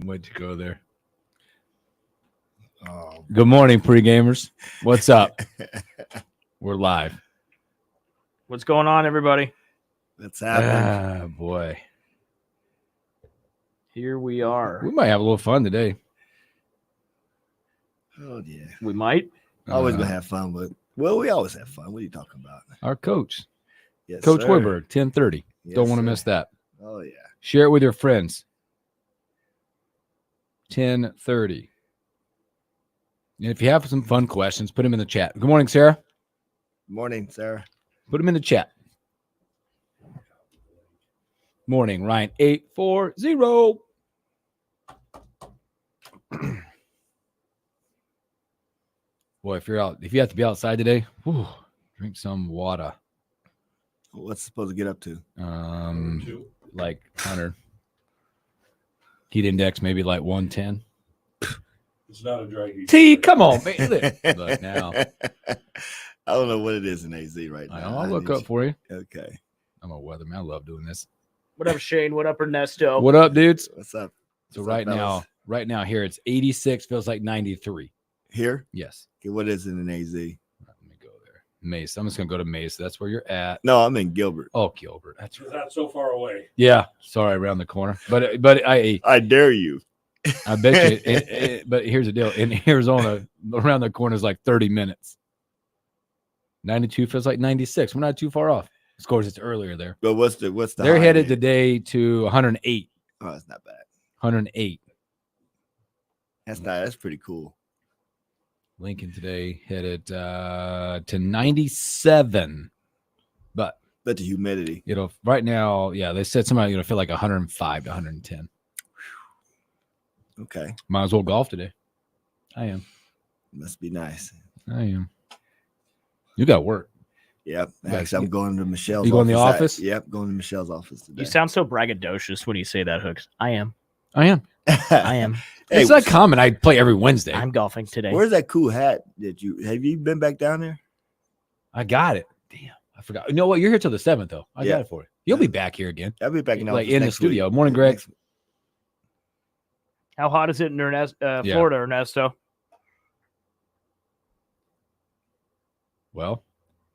Why'd you go there? Good morning, pre-gamers. What's up? We're live. What's going on, everybody? That's happening. Ah, boy. Here we are. We might have a little fun today. Oh, yeah. We might. Always going to have fun, but, well, we always have fun. What are you talking about? Our coach, Yes, Coach sir. Hoiberg, 10:30. Yes, Don't want to sir. miss that. Oh, yeah. Share it with your friends. 10:30. And if you have some fun questions, put them in the chat. Good morning, Sarah. Morning, Sarah. Put them in the chat. Morning, Ryan 840. Boy, if you have to be outside today, drink some water. What's it supposed to get up to? Like 100. Heat index maybe like 110. It's not a dry heat. T, come on, man. Look now. I don't know what it is in AZ right now. I'll look up for you. Okay. I'm a weatherman. I love doing this. What up, Shane? What up, Ernesto? What up, dudes? What's up? So What's up, fellas? right now here it's 86, feels like 93. Here? Yes. Okay, what is it in AZ? Let me go there. Mace. I'm just gonna go to Mace. That's where you're at. No, I'm in Gilbert. Oh, Gilbert. That's It's right. not so far away. Yeah. Sorry, around the corner. But I dare you. bet you. But here's the deal. In Arizona, around the corner is like 30 minutes. 92 feels like 96. We're not too far off. Of course, it's earlier there. But what's the They're high headed end? today to 108. Oh, that's not bad. 108. That's pretty cool. Lincoln today headed to 97. But But the humidity. right now, yeah, they said somebody feel like 105 to 110. Okay. Might as well golf today. I am. Must be nice. I am. You got work. Yep. Guys, Actually, I'm going to Michelle's You going to the office. office? Yep, going to Michelle's office today. You sound so braggadocious when you say that, Hooks. I am. I am. I am. Hey, It's not common. I play every Wednesday. I'm golfing today. Where's that cool hat that have you been back down there? I got it. Damn. I forgot. You know what? You're here till the 7th, though. I Yeah. got it for you. You'll be back here again. I'll be back in, Like office in the next studio. week. Morning, Greg. Next- How hot is it in Florida, Ernesto? Well,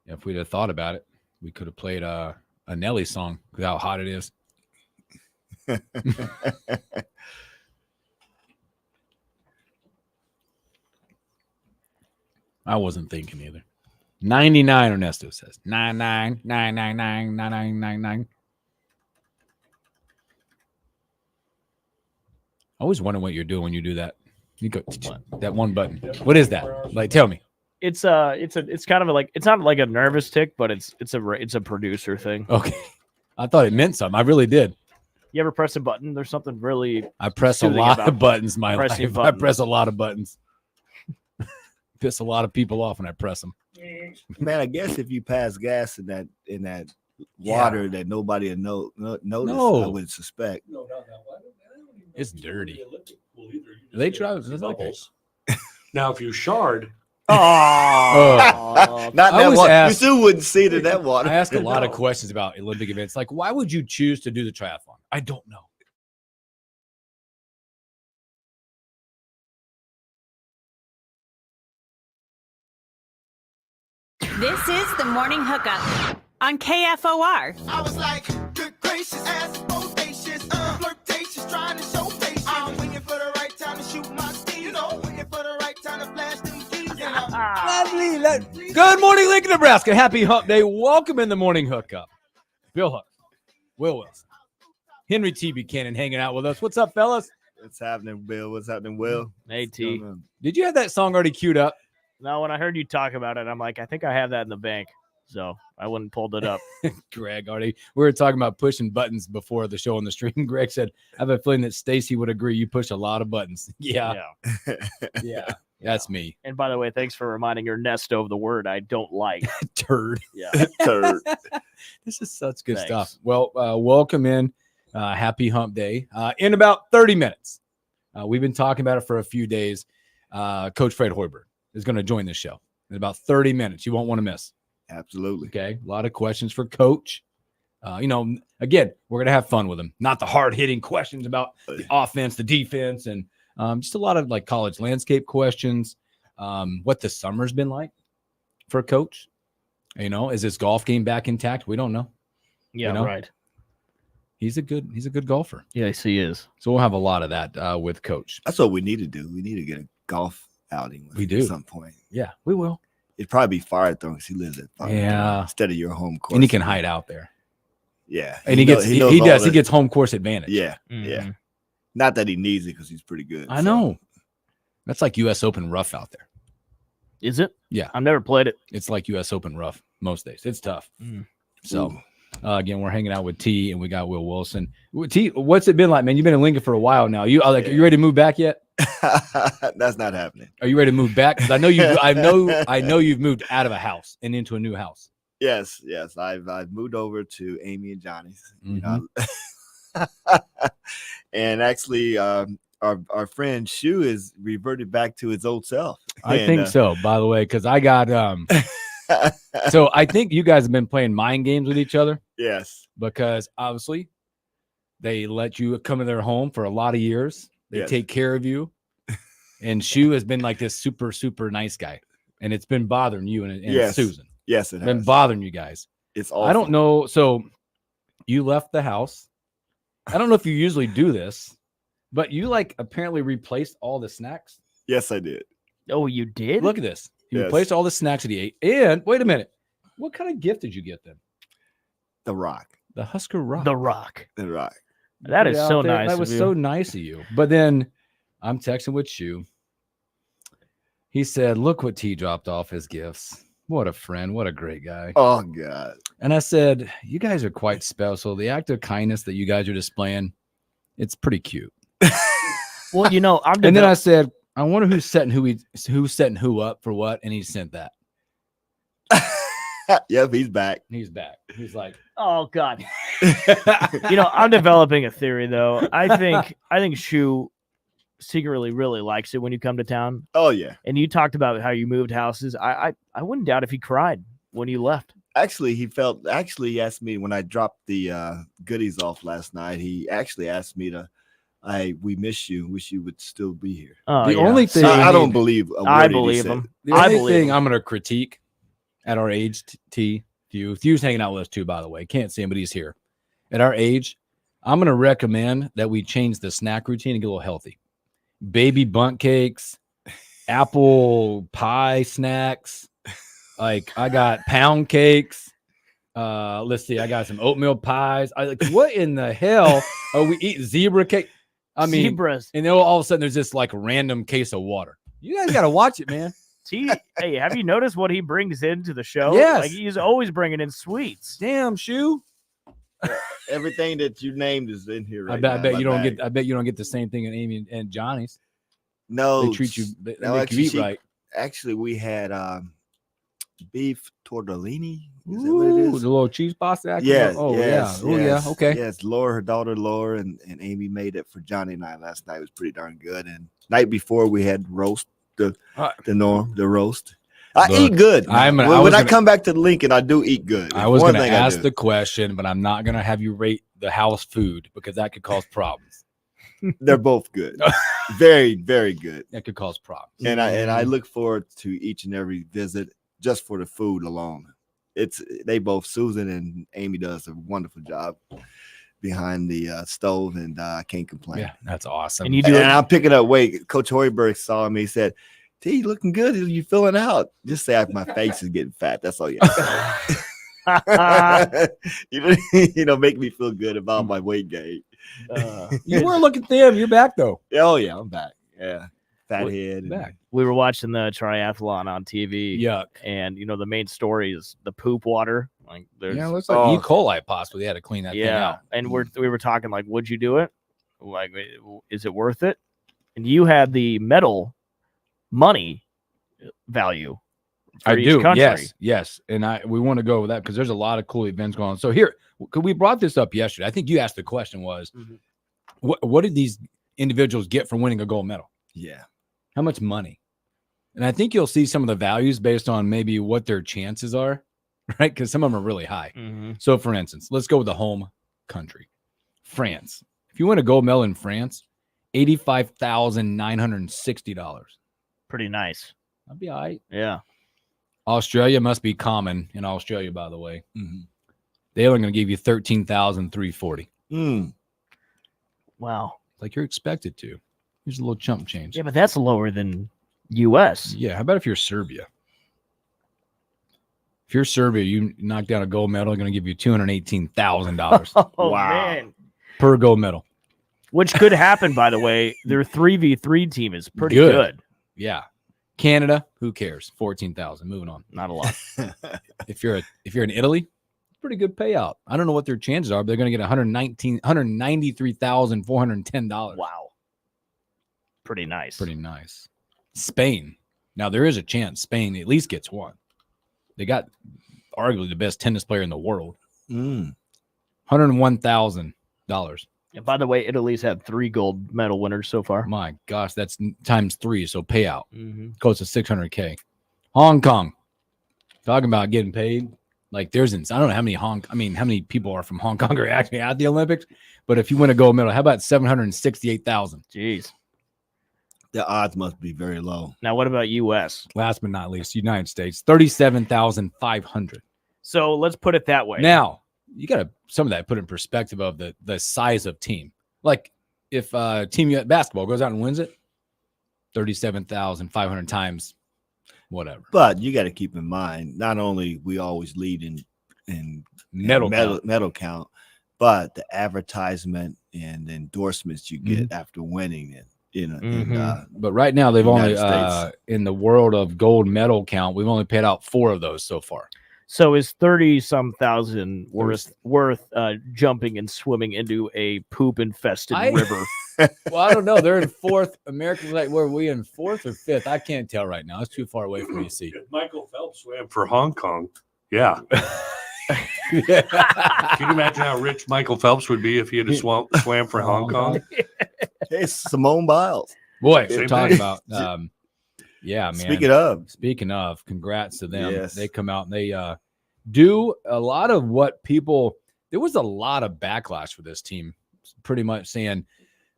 if we'd have thought about it, we could have played a Nelly song with how hot it is. I wasn't thinking either. 99, Ernesto says. 99. I always wonder what you're doing when you do that. You go that one button. What is that? Like, tell me. It's kind of like, it's not like a nervous tick, but it's a producer thing. Okay. I thought it meant something. I really did. You ever press a button? There's something really. I press a soothing lot about of buttons, my pressing life. I buttons. press a lot of buttons. Piss a lot of people off when I press them. Man, I guess if you pass gas in that water that nobody would notice, No. I would suspect. No, not that one. It's dirty. The Olympic pool either. You just They get try- some it's like- bubbles. Now, if you shard, Oh, Not I that was water. asked- You still wouldn't see it in that water. I ask a lot of No. questions about Olympic events. Like, why would you choose to do the triathlon? I don't know. This is the Morning Hookup on KFOR. I was like, good gracious, ass bodacious, flirtatious, trying to show patience. I'm waiting for the right time to shoot my steam, waiting for the right time to flash them keys. Good morning, Lincoln, Nebraska. Happy Hump Day. Welcome in the Morning Hookup. Bill Huck, Will Wilson, Henry T. Buchanan hanging out with us. What's up, fellas? What's happening, Bill? What's happening, Will? Hey, What's T. going on? Did you have that song already queued up? No, when I heard you talk about it, I'm like, I think I have that in the bank. So I wouldn't pulled it up. Greg already. We were talking about pushing buttons before the show on the stream. Greg said, I have a feeling that Stacy would agree. You push a lot of buttons. Yeah. Yeah. That's me. And by the way, thanks for reminding Ernesto of the word I don't like. Turd. Yeah. Third. This is such good Thanks. stuff. Well, welcome in. Happy Hump Day. In about 30 minutes, we've been talking about it for a few days. Coach Fred Hoiberg is going to join the show in about 30 minutes. You won't want to miss. Absolutely. Okay. A lot of questions for Coach. Again, we're gonna have fun with them. Not the hard hitting questions about the offense, the defense, and just a lot of like college landscape questions. What the summer's been like for a coach. Is this golf game back intact? We don't know. Yeah, right. He's a good golfer. Yes, he is. So we'll have a lot of that with Coach. That's what we need to do. We need to get a golf outing with him at some point. Yeah, we will. It'd probably be Firethorn because he lives at Firethorn instead of your home course. And he can hide out there. Yeah. And he gets home course advantage. Yeah. Mhm. Yeah. Not that he needs it because he's pretty good. I know. That's like US Open rough out there. Is it? Yeah. I've never played it. It's like US Open rough most days. It's tough. Mm. So again, we're hanging out with T and we got Will Wilson. T, what's it been like, man? You've been in Lincoln for a while now. Are you ready to move back yet? That's not happening. Are you ready to move back? Because I know you've moved out of a house and into a new house. Yes. I've moved over to Amy and Johnny's. And actually our friend Shu is reverted back to his old self. I think so, by the way, because I got so I think you guys have been playing mind games with each other. Yes. Because obviously they let you come to their home for a lot of years. They take care of you. And Shu has been like this super, super nice guy. And it's been bothering you and Susan. Yes, it has. Been bothering you guys. It's awful. I don't know. So you left the house. I don't know if you usually do this, but you like apparently replaced all the snacks. Yes, I did. Oh, you did? Look at this. You Yes. replaced all the snacks that he ate. And wait a minute. What kind of gift did you get them? The Rock. The Husker Rock. The Rock. The Rock. That Put is it so out there. nice. That of was you. so nice of you. But then I'm texting with Shu. He said, look what T dropped off his gifts. What a friend. What a great guy. Oh, God. And I said, you guys are quite special. The act of kindness that you guys are displaying, it's pretty cute. Well, And then I said, I wonder who's setting who up for what, and he sent that. Yep, he's back. He's back. He's like, oh God. I'm developing a theory though. I think Shu secretly really likes it when you come to town. Oh, yeah. And you talked about how you moved houses. I wouldn't doubt if he cried when you left. Actually, he asked me when I dropped the goodies off last night. He actually asked me we miss you. Wish you would still be here. Oh, The yeah. only thing- I don't believe a word I that he believe said. him. the I only believe thing him. I'm going to critique at our age, Thew's hanging out with us too, by the way. Can't see him, but he's here. At our age, I'm going to recommend that we change the snack routine and get a little healthy. Baby bundt cakes, apple pie snacks. Like I got pound cakes. Let's see. I got some oatmeal pies. What in the hell are we eating? Zebra cake. I mean, Zebras. and then all of a sudden there's this like random case of water. You guys got to watch it, man. Hey, have you noticed what he brings into the show? Yes. Like he's always bringing in sweets. Damn, Shu. Everything that you named is in here right I now. bet in you my don't bag. get. I bet you don't get the same thing in Amy and Johnny's. No, They treat you. They no, make actually, you eat right. Actually, we had beef tortellini. Is that what it Ooh, is? the little cheese pasta. Yes. Oh yes, yeah. Oh yeah. yes, Okay. Yes, Laura, her daughter Laura, and Amy made it for Johnny and I last night. It was pretty darn good. And night before we had roast the roast. I Look, eat good. When I come back to Lincoln, I do eat good. I was One going to thing I ask do. the question, but I'm not going to have you rate the house food because that could cause problems. They're both good. Very, very good. That could cause problems. And I look forward to each and every visit just for the food alone. They both, Susan and Amy, does a wonderful job behind the stove, and I can't complain. Yeah, that's awesome. And you do And it. I'm picking up weight. Coach Hoiberg saw me. He said, "T, you looking good. You filling out? Just say my face is getting fat. That's all you have to say." Make me feel good about my weight gain. You were looking thin. You're back though. Oh yeah, I'm back. Yeah, fat What- head. Back. We were watching the triathlon on TV. Yuck. And the main story is the poop water. Like there's Yeah, it looks like Oh. E. coli possibly. They had to clean that thing out. And we were talking like, would you do it? Like, is it worth it? And you had the medal money value. For I each do. country. Yes. And we want to go with that because there's a lot of cool events going on. So here, we brought this up yesterday. I think you asked the question was, what did these individuals get from winning a gold medal? Yeah. How much money? And I think you'll see some of the values based on maybe what their chances are right? Because some of them are really high. Mm-hmm. So, for instance, let's go with the home country, France. If you win a gold medal in France, $85,960. Pretty nice. That'd be all right. Yeah. Australia must be common in Australia, by the way. Mhm. They're only going to give you $13,340. Mm. Wow. Like you're expected to. Here's a little chump change. Yeah, but that's lower than U.S. Yeah. How about if you're Serbia? If you're Serbia, you knock down a gold medal, they're going to give you $218,000 Oh, Wow. man. per gold medal. Which could happen, by the way. Their 3v3 team is pretty Good. good. Yeah. Canada, who cares? 14,000. Moving on. Not a lot. If you're in Italy, pretty good payout. I don't know what their chances are, but they're going to get $193,410. Wow. Pretty nice. Pretty nice. Spain. Now there is a chance Spain at least gets one. They got arguably the best tennis player in the world. Mm. $101,000. And by the way, Italy's had 3 gold medal winners so far. My gosh, that's times 3. So payout Mm-hmm. close to $600K. Hong Kong. Talking about getting paid. Like I don't know how many how many people are from Hong Kong are actually at the Olympics, but if you win a gold medal, how about 768,000? Jeez. The odds must be very low. Now, what about U.S.? Last but not least, United States, 37,500. So let's put it that way. Now, you got to some of that put in perspective of the size of team. Like if team basketball goes out and wins it, 37,500 times whatever. But you got to keep in mind, not only we always lead in Medal count. medal count, but the advertisement and the endorsements you get after winning it. But right now they've only United States. in the world of gold medal count, we've only paid out 4 of those so far. So is 30-some thousand worth jumping and swimming into a poop-infested river? Well, I don't know. They're in 4th. Americans, like, were we in 4th or 5th? I can't tell right now. It's too far away for me to see. If Michael Phelps swam for Hong Kong, yeah. Can you imagine how rich Michael Phelps would be if he had swam for Hong Kong? Hey, Simone Biles. Boy, Same we're talking thing. about yeah, man. Speaking of, congrats to them. Yes. They come out and they do a lot of what people. There was a lot of backlash for this team, pretty much saying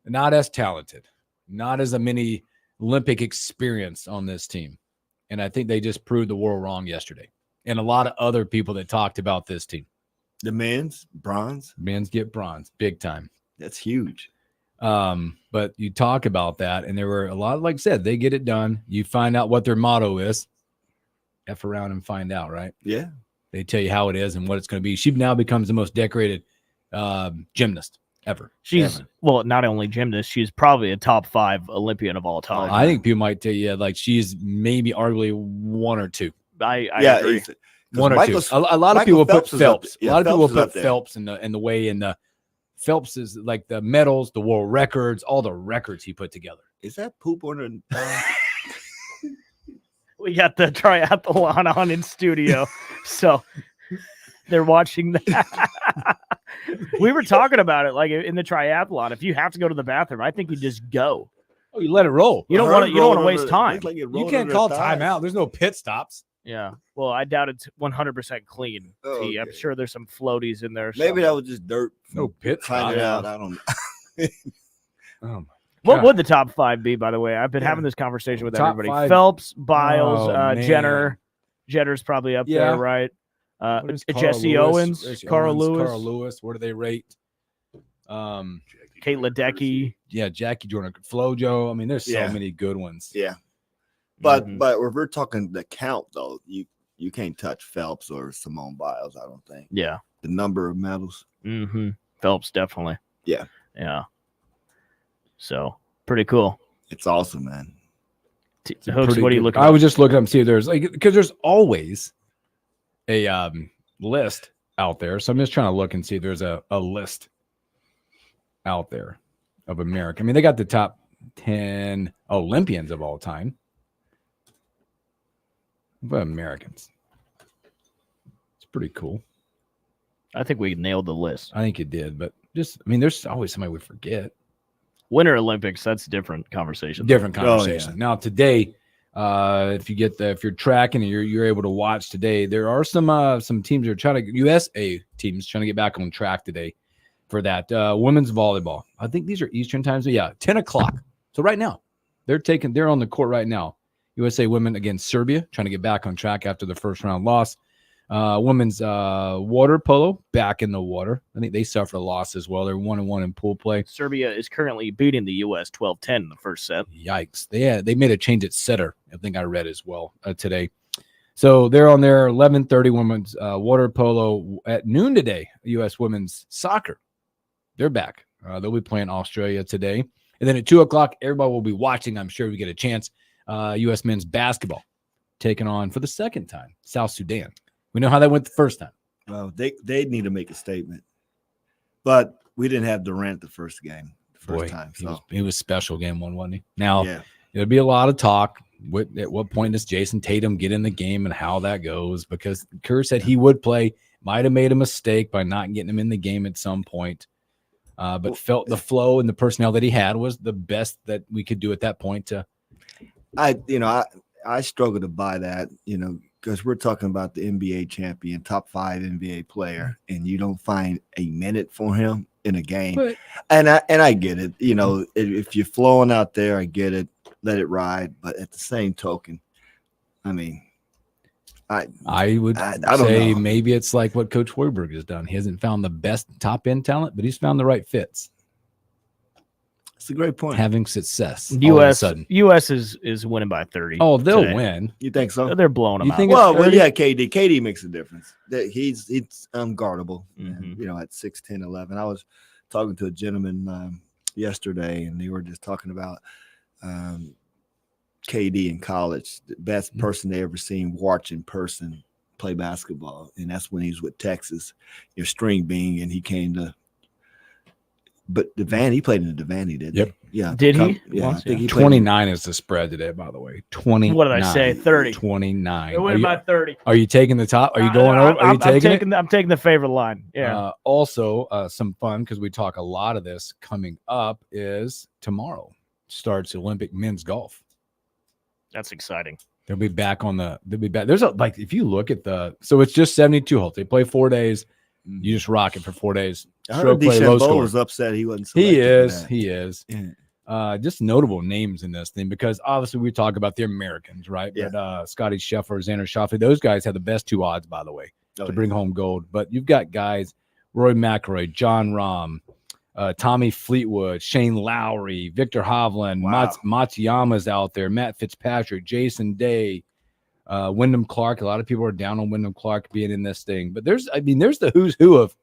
not as talented, not as a many Olympic experience on this team, and I think they just proved the world wrong yesterday. And a lot of other people that talked about this team. the men's bronze, Men's get bronze, big time. that's huge. But you talk about that, and there were a lot, like I said, they get it done. You find out what their motto is. F around and find out, right? Yeah. They tell you how it is and what it's going to be. She now becomes the most decorated gymnast ever. She's well, not only gymnast, she's probably a top 5 Olympian of all time. I think people might tell you, yeah, like she's maybe arguably 1 or 2. I Yeah. agree. it's- 'cause 1 or 2. Michael's- A lot of Michael people put Phelps is up Phelps. there. A lot of Yeah, people Phelps is up put there. Phelps in the way in the Phelps is like the medals, the world records, all the records he put together. Is that poop on the We got the triathlon on in studio, so they're watching that. We were talking about it, like in the triathlon. If you have to go to the bathroom, I think you just go. Oh, you let it roll. You don't want to waste time. You can't call timeout. There's no pit stops. Yeah. Well, I doubt it's 100% clean. Oh, T. I'm okay. sure there's some floaties in there. Maybe somewhere. that was just dirt. No pit Finding stop. out. I don't know. Oh, What God. would the top 5 be, by the way? I've been Yeah. having this conversation with Top everybody. 5? Phelps, Biles, Oh, man. Jenner. Jenner's probably up Yeah. there, right? What is Carl Jesse Lewis? Owens, Jesse Carl Owens, Lewis, Carl Lewis. Where do they rate? Kate Ledecky. Yeah, Jackie Jordan, Flojo. I mean, there's so Yeah. many good ones. Yeah. But Mhm. but if we're talking the count though, you can't touch Phelps or Simone Biles, I don't think. Yeah. The number of medals. Mm-hmm. Phelps, definitely. Yeah. Yeah. So, pretty cool. It's awesome, man. Hooks, Pretty what are you good. looking I at? was just looking up and see if there's like, because there's always a list out there. So I'm just trying to look and see if there's a list out there of America. I mean, they got the top 10 Olympians of all time. But Americans. It's pretty cool. I think we nailed the list. I think it did, but just, I mean, there's always somebody we forget. Winter Olympics, that's a different conversation. Different Oh, conversation. yeah. Now, today, If you're tracking and you're able to watch today, there are some teams that are trying to USA teams trying to get back on track today for that women's volleyball. I think these are Eastern times. Yeah, 10 o'clock. So right now, they're on the court right now. USA women against Serbia, trying to get back on track after the first round loss. Women's water polo back in the water. I think they suffered a loss as well. They're 1-1 in pool play. Serbia is currently beating the U.S. 12-10 in the first set. Yikes! They made a change at setter. I think I read as well today. So they're on their 11:30 women's water polo at noon today. U.S. women's soccer, they're back. They'll be playing Australia today, and then at 2 o'clock, everybody will be watching. I'm sure we get a chance. U.S. men's basketball taking on for the second time South Sudan. We know how that went the first time. Well, they need to make a statement, but we didn't have Durant the first game, time. So he was special game one, wasn't he? Now yeah, there'll be a lot of talk. At what point does Jason Tatum get in the game and how that goes? Because Kerr said he would play. Might have made a mistake by not getting him in the game at some point, but felt the flow and the personnel that he had was the best that we could do at that point. I struggle to buy that, because we're talking about the NBA champion, top 5 NBA player, and you don't find a minute for him in a game. But, and I get it. If you're flowing out there, I get it. Let it ride. But at the same token, I mean, I would I don't say know. maybe it's like what Coach Hoiberg has done. He hasn't found the best top end talent, but he's found the right fits. It's a great point. Having success all of a sudden. U.S. is winning by 30. Oh, they'll today. win. You think so? They're blowing them You out. think Well, it's 30? yeah, KD. KD makes a difference. He's unguardable. Mhm. At 6'10", 11. I was talking to a gentleman yesterday, and they were just talking about KD in college, the best person they ever seen watch in person play basketball, and that's when he was with Texas, string being, and he came to. But he played in the Devaney, didn't Yep. he? Yeah. Did he? Yeah, Once, I think yeah. he played. 29 is the spread today, by the way. 29. What did I say? 30. 29. They're winning by 30. Are you taking the top? Are you going over? Are you taking it? I'm taking the favorite line. Yeah. Also, some fun because we talk a lot of this coming up is tomorrow starts Olympic men's golf. That's exciting. They'll be back. There's if you look at so it's just 72 holes. They play 4 days. You just rock it for 4 days. I heard Stroke play, low DeChambeau score. was upset he wasn't selected. He is. Yeah. Just notable names in this thing because obviously we talk about the Americans, right? Yeah. But Scotty Scheffler, Xander Schauffele, those guys have the best 2 odds, by the way, Oh, to yeah. bring home gold. But you've got guys, Roy McIlroy, John Rahm, Tommy Fleetwood, Shane Lowry, Victor Hovland, Wow. Matsuyama's out there, Matt Fitzpatrick, Jason Day, Wyndham Clark. A lot of people are down on Wyndham Clark being in this thing, but there's the who's who of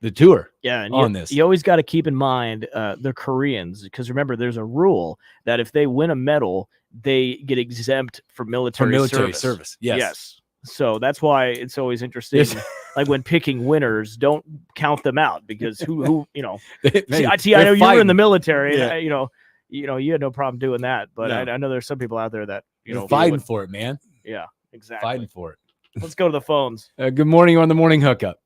the tour. Yeah, and on this. you always got to keep in mind the Koreans, because remember, there's a rule that if they win a medal, they get exempt from military service. Yes. So that's why it's always interesting. Yes. Like when picking winners, don't count them out because who Hey, I they're know you were in the fighting. military. Yeah. And, you had no problem doing that. But No. I know there's some people out there that They're fighting for it, man. Yeah, exactly. Fighting for it. Let's go to the phones. Good morning. You're on the morning hookup.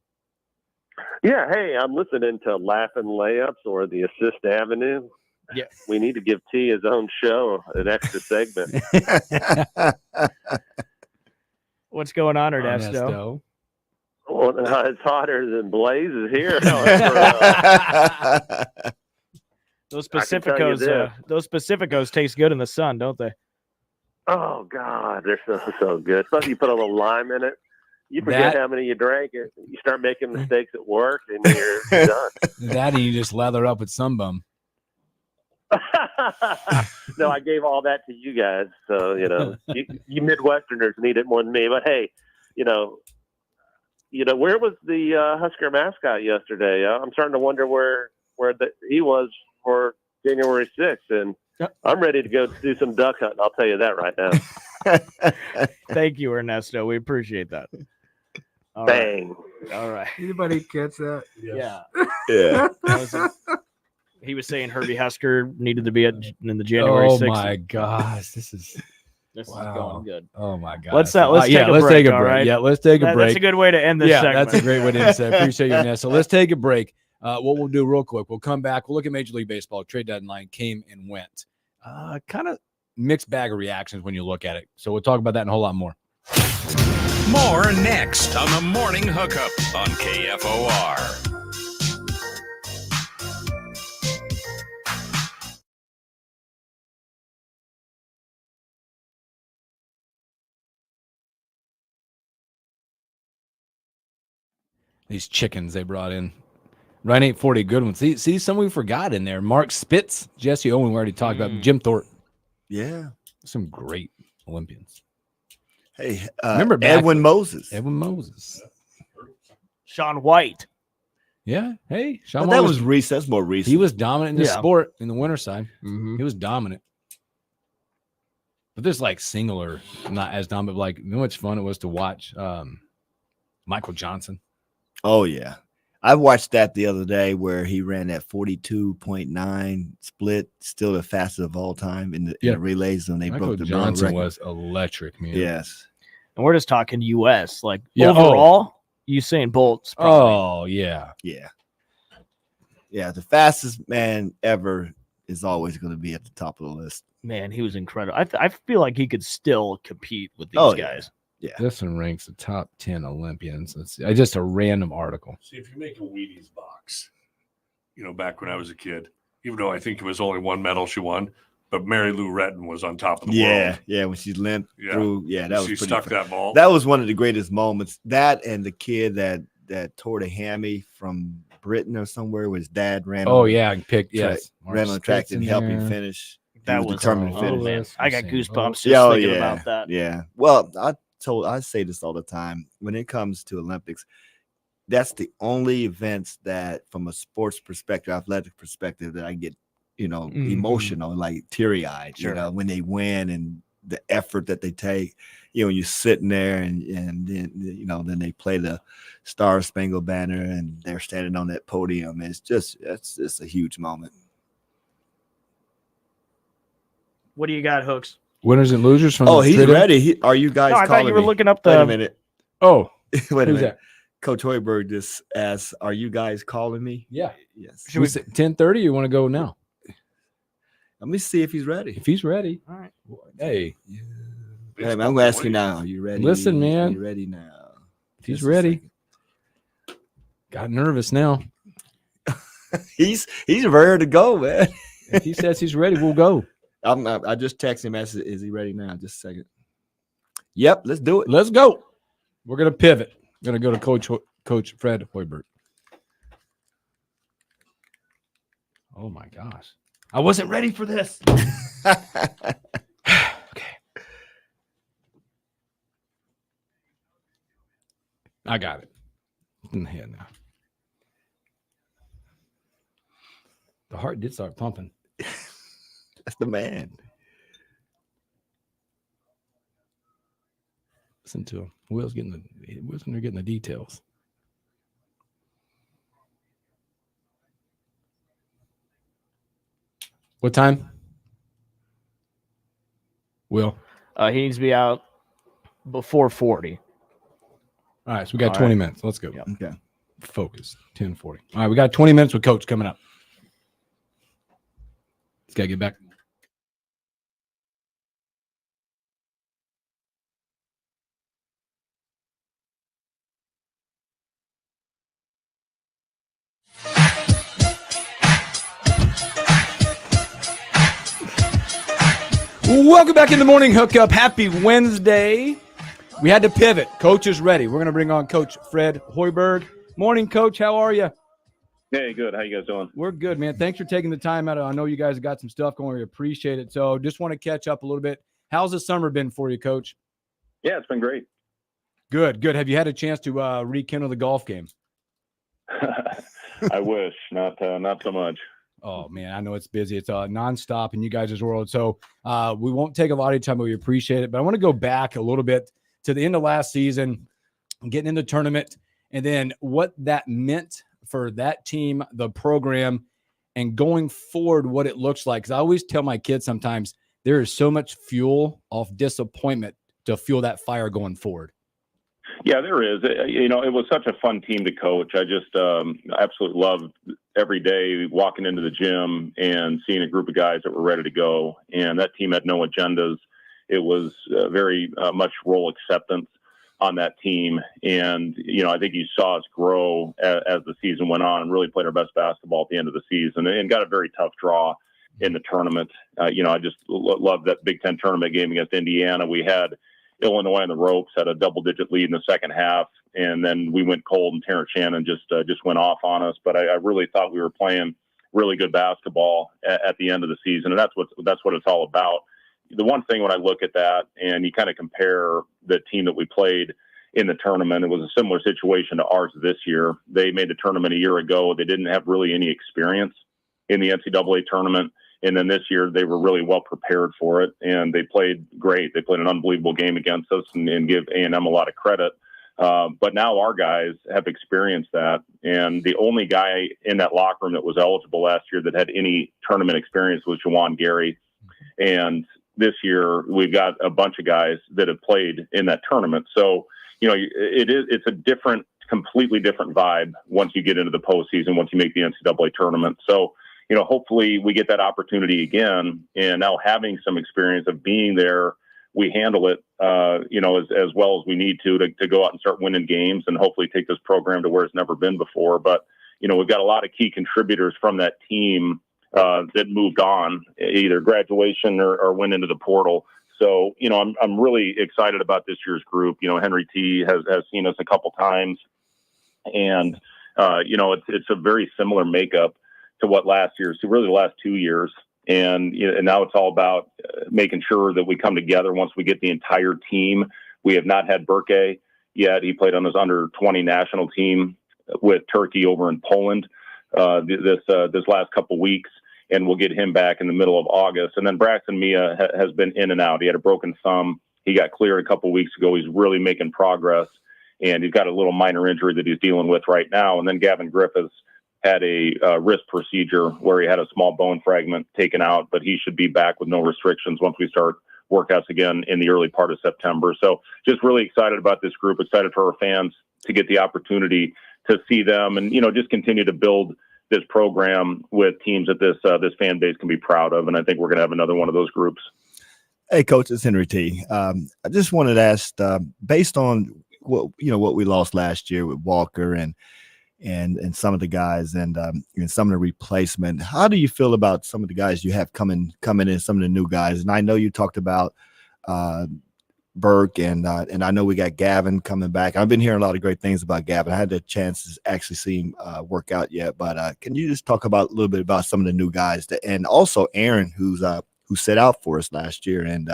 Yeah, hey, I'm listening to Laughing Layups or the Assist Avenue. Yeah. We need to give T his own show, an extra segment. What's going on, Ernesto? Ernesto. Well, it's hotter than blazes here. Those I can tell you Pacificos, this. taste good in the sun, don't they? Oh, God, they're so good. Especially you put a little lime in it. You forget how many you drank. You start making mistakes at work, and you're done. That and you just lather up with some bum. No, I gave all that to you guys. So, you Midwesterners need it more than me. But, hey, where was the Husker mascot yesterday? I'm starting to wonder where he was for January 6th. And I'm ready to go do some duck hunting. I'll tell you that right now. Thank you, Ernesto. We appreciate that. All right. Bang. All right. Anybody catch that? Yeah. Yeah. He was saying Herbie Husker needed to be in the January 6th. Oh my gosh, this is Wow. going good. Oh my god. Let's take a let's break, take a all break. right? Yeah, let's take a break. That's a good way to end this yeah, segment. that's a great way to end this. I appreciate you, Ness. So let's take a break. What we'll do real quick, we'll come back. We'll look at Major League Baseball. Trade deadline came and went. Kind of mixed bag of reactions when you look at it. So we'll talk about that and a whole lot more. More next on the Morning Hookup on KFOR. These chickens they brought in. Ryan 840, good one. See, some we forgot in there. Mark Spitz, Jesse Owen, we already talked about. Jim Thorpe. Yeah. Some great Olympians. Hey, remember back, Edwin Moses. Edwin Moses. Shaun White. Yeah. Hey, Shaun But White that was recent. That's more recent. He was dominant in the Yeah. sport in the winter side. Mm-hmm. He was dominant. But there's like singular, not as dominant. Like, you know how much fun it was to watch Michael Johnson. Oh, yeah. I watched that the other day where he ran that 42.9 split, still the fastest of all time in the relays when they Michael broke the Johnson record. was electric, man. Yes. And we're just talking U.S. Like Yeah, overall, Usain Bolt's probably. Oh, yeah. Yeah. Yeah. The fastest man ever is always going to be at the top of the list. Man, he was incredible. I feel like he could still compete with these Oh, yeah. guys. Yeah. This one ranks the top 10 Olympians. Let's see. Just a random article. See, if you make a Wheaties box, back when I was a kid, even though I think it was only one medal she won, but Mary Lou Retton was on top of the world. Yeah. When she limped Yeah. through. Yeah. That was She pretty stuck fun. that ball. That was one of the greatest moments. That and the kid that tore the hammy from Britain or somewhere where his dad ran. Oh, on yeah. Picked, track, yes. ran on the track and helped him finish. He That was determined to oh, finish. man. I got Usain goosebumps Bolt. just Yeah, thinking about that. Yeah. Well, I say this all the time. When it comes to Olympics, that's the only events that, from a sports perspective, athletic perspective, that I get, emotional, like teary-eyed, Sure. when they win and the effort that they take. You're sitting there and then, then they play the Star Spangled Banner and they're standing on that podium. It's just a huge moment. What do you got, Hooks? Winners and losers from Oh, he's Twitter? ready. Are you guys No, I calling thought you were me? looking up Wait a the. minute. Oh, Wait a who's minute. that? Coach Hoiberg just asked, "Are you guys calling me?" Yeah. Yes. Should we say 10:30 or you want to go now? Let me see if he's ready. If he's ready. All right. Hey, Hey, I'm going to ask you now. Are you ready? Listen, man. Are you ready now? if he's Just a ready. second. Got nervous now. He's ready to go, man. If he says he's ready, we'll go. I just texted him. Asked, is he ready now? Just a second. Yep, let's do it. Let's go. We're going to pivot. We're going to go to Coach Fred Hoiberg. Oh, my gosh. I wasn't ready for this. Okay. I got it. In the head now. The heart did start pumping. That's the man. Listen to him. Will's getting the details. What time? Will. He needs to be out before 40. All right, so we got All 20 right. minutes. Let's go. Yep. Okay. Focus. 10:40. All right, we got 20 minutes with Coach coming up. Let's got to get back. Welcome back in the morning hookup. Happy Wednesday. We had to pivot. Coach is ready. We're going to bring on Coach Fred Hoiberg. Morning, Coach. How are you? Hey, good. How you guys doing? We're good, man. Thanks for taking the time out. I know you guys got some stuff going. We appreciate it. So just want to catch up a little bit. How's the summer been for you, Coach? Yeah, it's been great. Good, good. Have you had a chance to rekindle the golf game? I wish not so much. Oh, man, I know it's busy. It's nonstop in you guys' world. So we won't take a lot of your time, but we appreciate it. But I want to go back a little bit to the end of last season, getting in the tournament, and then what that meant for that team, the program, and going forward, what it looks like. Because I always tell my kids sometimes there is so much fuel off disappointment to fuel that fire going forward. Yeah, there is. It was such a fun team to coach. I just absolutely loved every day walking into the gym and seeing a group of guys that were ready to go. And that team had no agendas. It was very much role acceptance on that team. And, I think you saw us grow as the season went on and really played our best basketball at the end of the season and got a very tough draw in the tournament. I just love that Big Ten tournament game against Indiana. We had Illinois on the ropes, had a double-digit lead in the second half, and then we went cold, and Terrence Shannon just went off on us. But I really thought we were playing really good basketball at the end of the season, and that's what it's all about. The one thing when I look at that, and you kind of compare the team that we played in the tournament, it was a similar situation to ours this year. They made the tournament a year ago. They didn't have really any experience in the NCAA tournament. And then this year, they were really well prepared for it, and they played great. They played an unbelievable game against us and give A&M a lot of credit. But now our guys have experienced that, and the only guy in that locker room that was eligible last year that had any tournament experience was Juwan Gary. And this year, we've got a bunch of guys that have played in that tournament. So, it's a completely different vibe once you get into the postseason, once you make the NCAA tournament. So, hopefully we get that opportunity again. And now having some experience of being there, we handle it, as well as we need to go out and start winning games and hopefully take this program to where it's never been before. But, we've got a lot of key contributors from that team that moved on, either graduation or went into the portal. So, I'm really excited about this year's group. Henry T has seen us a couple times, and, it's a very similar makeup to what last year, so really the last 2 years. And now it's all about making sure that we come together once we get the entire team. We have not had Burke yet. He played on his under-20 national team with Turkey over in Poland this last couple weeks, and we'll get him back in the middle of August. And then Braxton Mia has been in and out. He had a broken thumb. He got cleared a couple weeks ago. He's really making progress, and he's got a little minor injury that he's dealing with right now. And then Gavin Griffiths had a wrist procedure where he had a small bone fragment taken out, but he should be back with no restrictions once we start workouts again in the early part of September. So just really excited about this group, excited for our fans to get the opportunity to see them and, just continue to build this program with teams that this fan base can be proud of. And I think we're going to have another one of those groups. Hey, Coach, it's Henry T. I just wanted to ask, based on what we lost last year with Walker and some of the guys and some of the replacement, how do you feel about some of the guys you have coming in, some of the new guys? And I know you talked about Burke and I know we got Gavin coming back. I've been hearing a lot of great things about Gavin. I had the chance to actually see him work out yet, but can you just talk about a little bit about some of the new guys and also Aaron, who set out for us last year and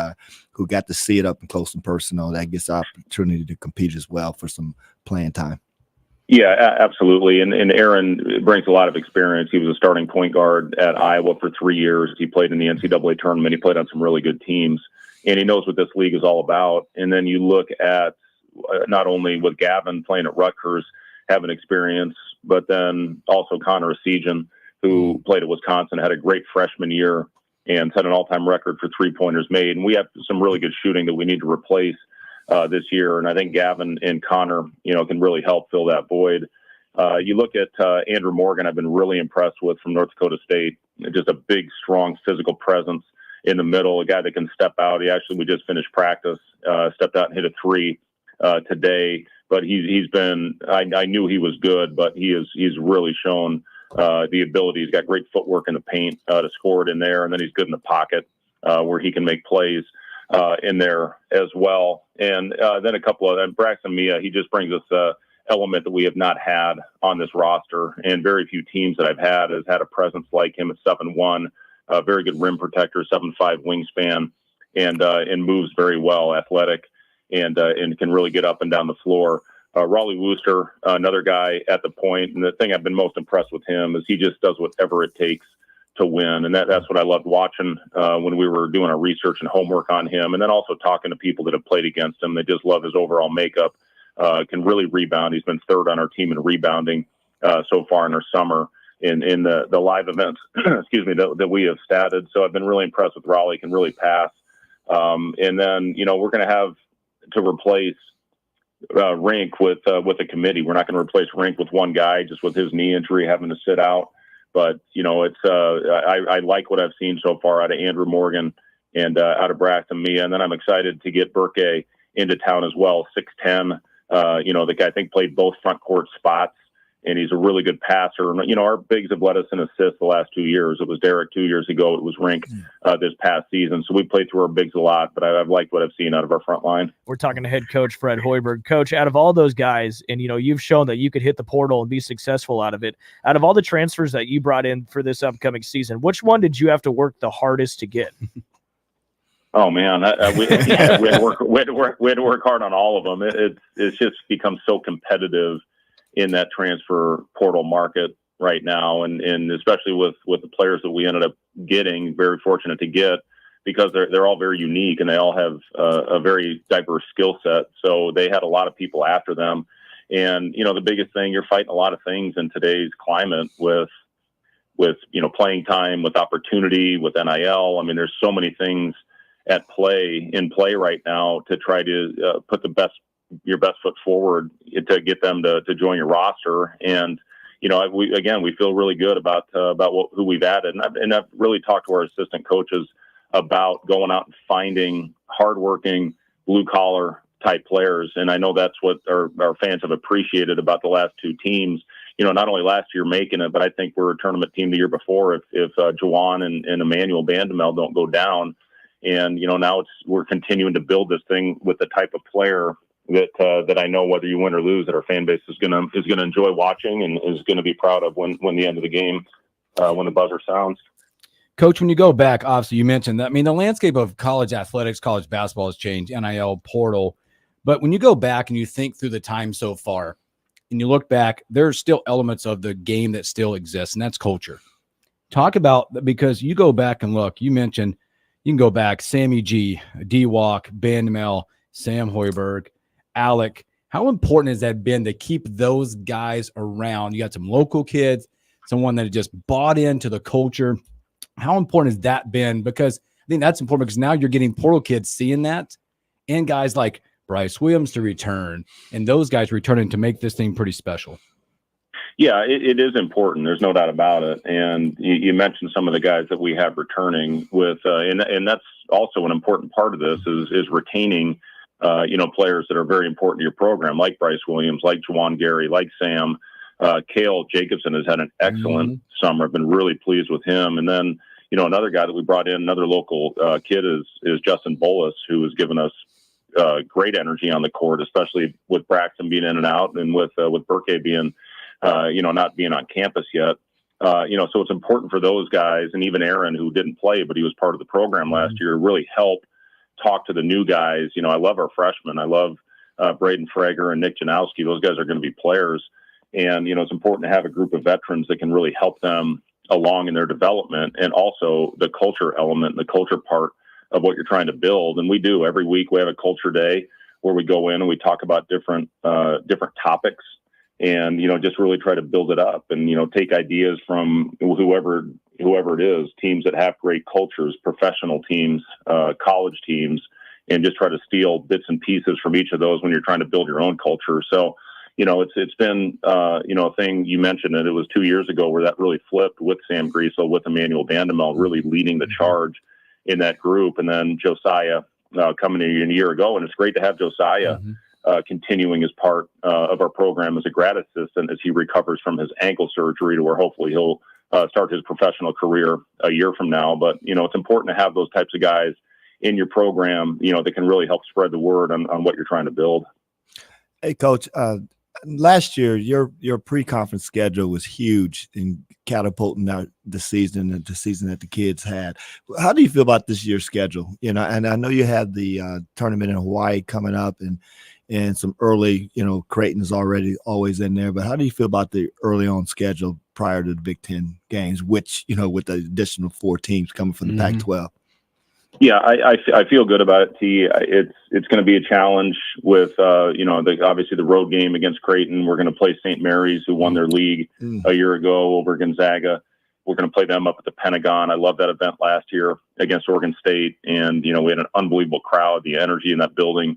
who got to see it up and close and personal, that gets the opportunity to compete as well for some playing time. Yeah, absolutely. And Aaron brings a lot of experience. He was a starting point guard at Iowa for 3 years. He played in the NCAA tournament. He played on some really good teams, and he knows what this league is all about. And then you look at not only with Gavin playing at Rutgers, having experience, but then also Connor Esigian, who played at Wisconsin, had a great freshman year and set an all-time record for three-pointers made. And we have some really good shooting that we need to replace this year. And I think Gavin and Connor, can really help fill that void. You look at Andrew Morgan, I've been really impressed with from North Dakota State. Just a big, strong physical presence in the middle, a guy that can step out. We just finished practice, stepped out and hit a three today. But he's been, I knew he was good, but he's really shown the ability. He's got great footwork in the paint to score it in there. And then he's good in the pocket where he can make plays in there as well. And then a couple of Braxton Mia, he just brings us a element that we have not had on this roster, and very few teams that I've had has had a presence like him at 7'1", a very good rim protector, 7'5" wingspan, and moves very well, athletic, and can really get up and down the floor. Raleigh Wooster, another guy at the point, and the thing I've been most impressed with him is he just does whatever it takes to win. And that's what I loved watching when we were doing our research and homework on him. And then also talking to people that have played against him. They just love his overall makeup, can really rebound. He's been third on our team in rebounding so far in our summer in the live events, that we have statted. So I've been really impressed with Raleigh, can really pass. And then, we're going to have to replace Rink with a committee. We're not going to replace Rink with one guy just with his knee injury having to sit out. But it's I like what I've seen so far out of Andrew Morgan and out of Braxton Mia, and then I'm excited to get Burke into town as well. 6'10", the guy I think played both front court spots, and he's a really good passer. And, our bigs have led us in assists the last 2 years. It was Derek 2 years ago. It was Rink this past season. So we played through our bigs a lot, but I've liked what I've seen out of our front line. We're talking to head coach Fred Hoiberg. Coach, out of all those guys, and, you've shown that you could hit the portal and be successful out of it. Out of all the transfers that you brought in for this upcoming season, which one did you have to work the hardest to get? Oh man, we had to work hard on all of them. It's just become so competitive in that transfer portal market right now, and especially with the players that we ended up getting, very fortunate to get, because they're all very unique and they all have a very diverse skill set. So they had a lot of people after them, and the biggest thing, you're fighting a lot of things in today's climate with playing time, with opportunity, with NIL. I mean, there's so many things in play right now to try to put your best foot forward to get them to join your roster. And we feel really good about who we've added, and I've really talked to our assistant coaches about going out and finding hardworking blue collar type players. And I know that's what our fans have appreciated about the last two teams. Not only last year making it, but I think we're a tournament team the year before if Juwan and Emmanuel Bandamel don't go down. And now we're continuing to build this thing with the type of player that I know, whether you win or lose, that our fan base is gonna enjoy watching and is gonna be proud of when the end of the game, when the buzzer sounds. Coach, when you go back, obviously you mentioned that. I mean, the landscape of college athletics, college basketball has changed, NIL, portal. But when you go back and you think through the time so far, and you look back, there's still elements of the game that still exists, and that's culture. Talk about, because you go back and look, you mentioned you can go back, Sammy G, D-Walk, Bandamel, Sam Hoiberg, Alec. How important has that been to keep those guys around? You got some local kids, someone that just bought into the culture. How important has that been? Because I think that's important, because now you're getting portal kids seeing that, and guys like Bryce Williams to return, and those guys returning to make this thing pretty special. Yeah, it is important. There's no doubt about it. And you mentioned some of the guys that we have returning with, and that's also an important part of this is retaining, players that are very important to your program, like Bryce Williams, like Juwan Gary, like Sam. Cale Jacobson has had an excellent summer. I've been really pleased with him. And then, another guy that we brought in, another local kid is Justin Bolus, who has given us great energy on the court, especially with Braxton being in and out, and with Burke being not being on campus yet. So it's important for those guys, and even Aaron, who didn't play, but he was part of the program last year, really help talk to the new guys. I love our freshmen. I love Braden Frager and Nick Janowski. Those guys are going to be players. And, it's important to have a group of veterans that can really help them along in their development, and also the culture element, the culture part of what you're trying to build. And we do every week. We have a culture day where we go in and we talk about different topics, and just really try to build it up, and take ideas from whoever it is, teams that have great cultures, professional teams, college teams, and just try to steal bits and pieces from each of those when you're trying to build your own culture. So it's been a thing. You mentioned it was 2 years ago where that really flipped with Sam Griesel, with Emmanuel Bandamel really leading the charge in that group, and then Josiah coming in a year ago. And it's great to have Josiah continuing as part of our program as a grad assistant as he recovers from his ankle surgery, to where hopefully he'll start his professional career a year from now. But, it's important to have those types of guys in your program, that can really help spread the word on what you're trying to build. Hey, Coach, last year, your pre-conference schedule was huge in catapulting out the season that the kids had. How do you feel about this year's schedule? And I know you had the tournament in Hawaii coming up, and some early, Creighton's always in there. But how do you feel about the early on schedule prior to the Big Ten games, which, with the additional 4 teams coming from the Pac-12? Yeah, I feel good about it, T. It's going to be a challenge with, obviously the road game against Creighton. We're going to play St. Mary's, who won their league a year ago over Gonzaga. We're going to play them up at the Pentagon. I love that event last year against Oregon State. And, we had an unbelievable crowd, the energy in that building.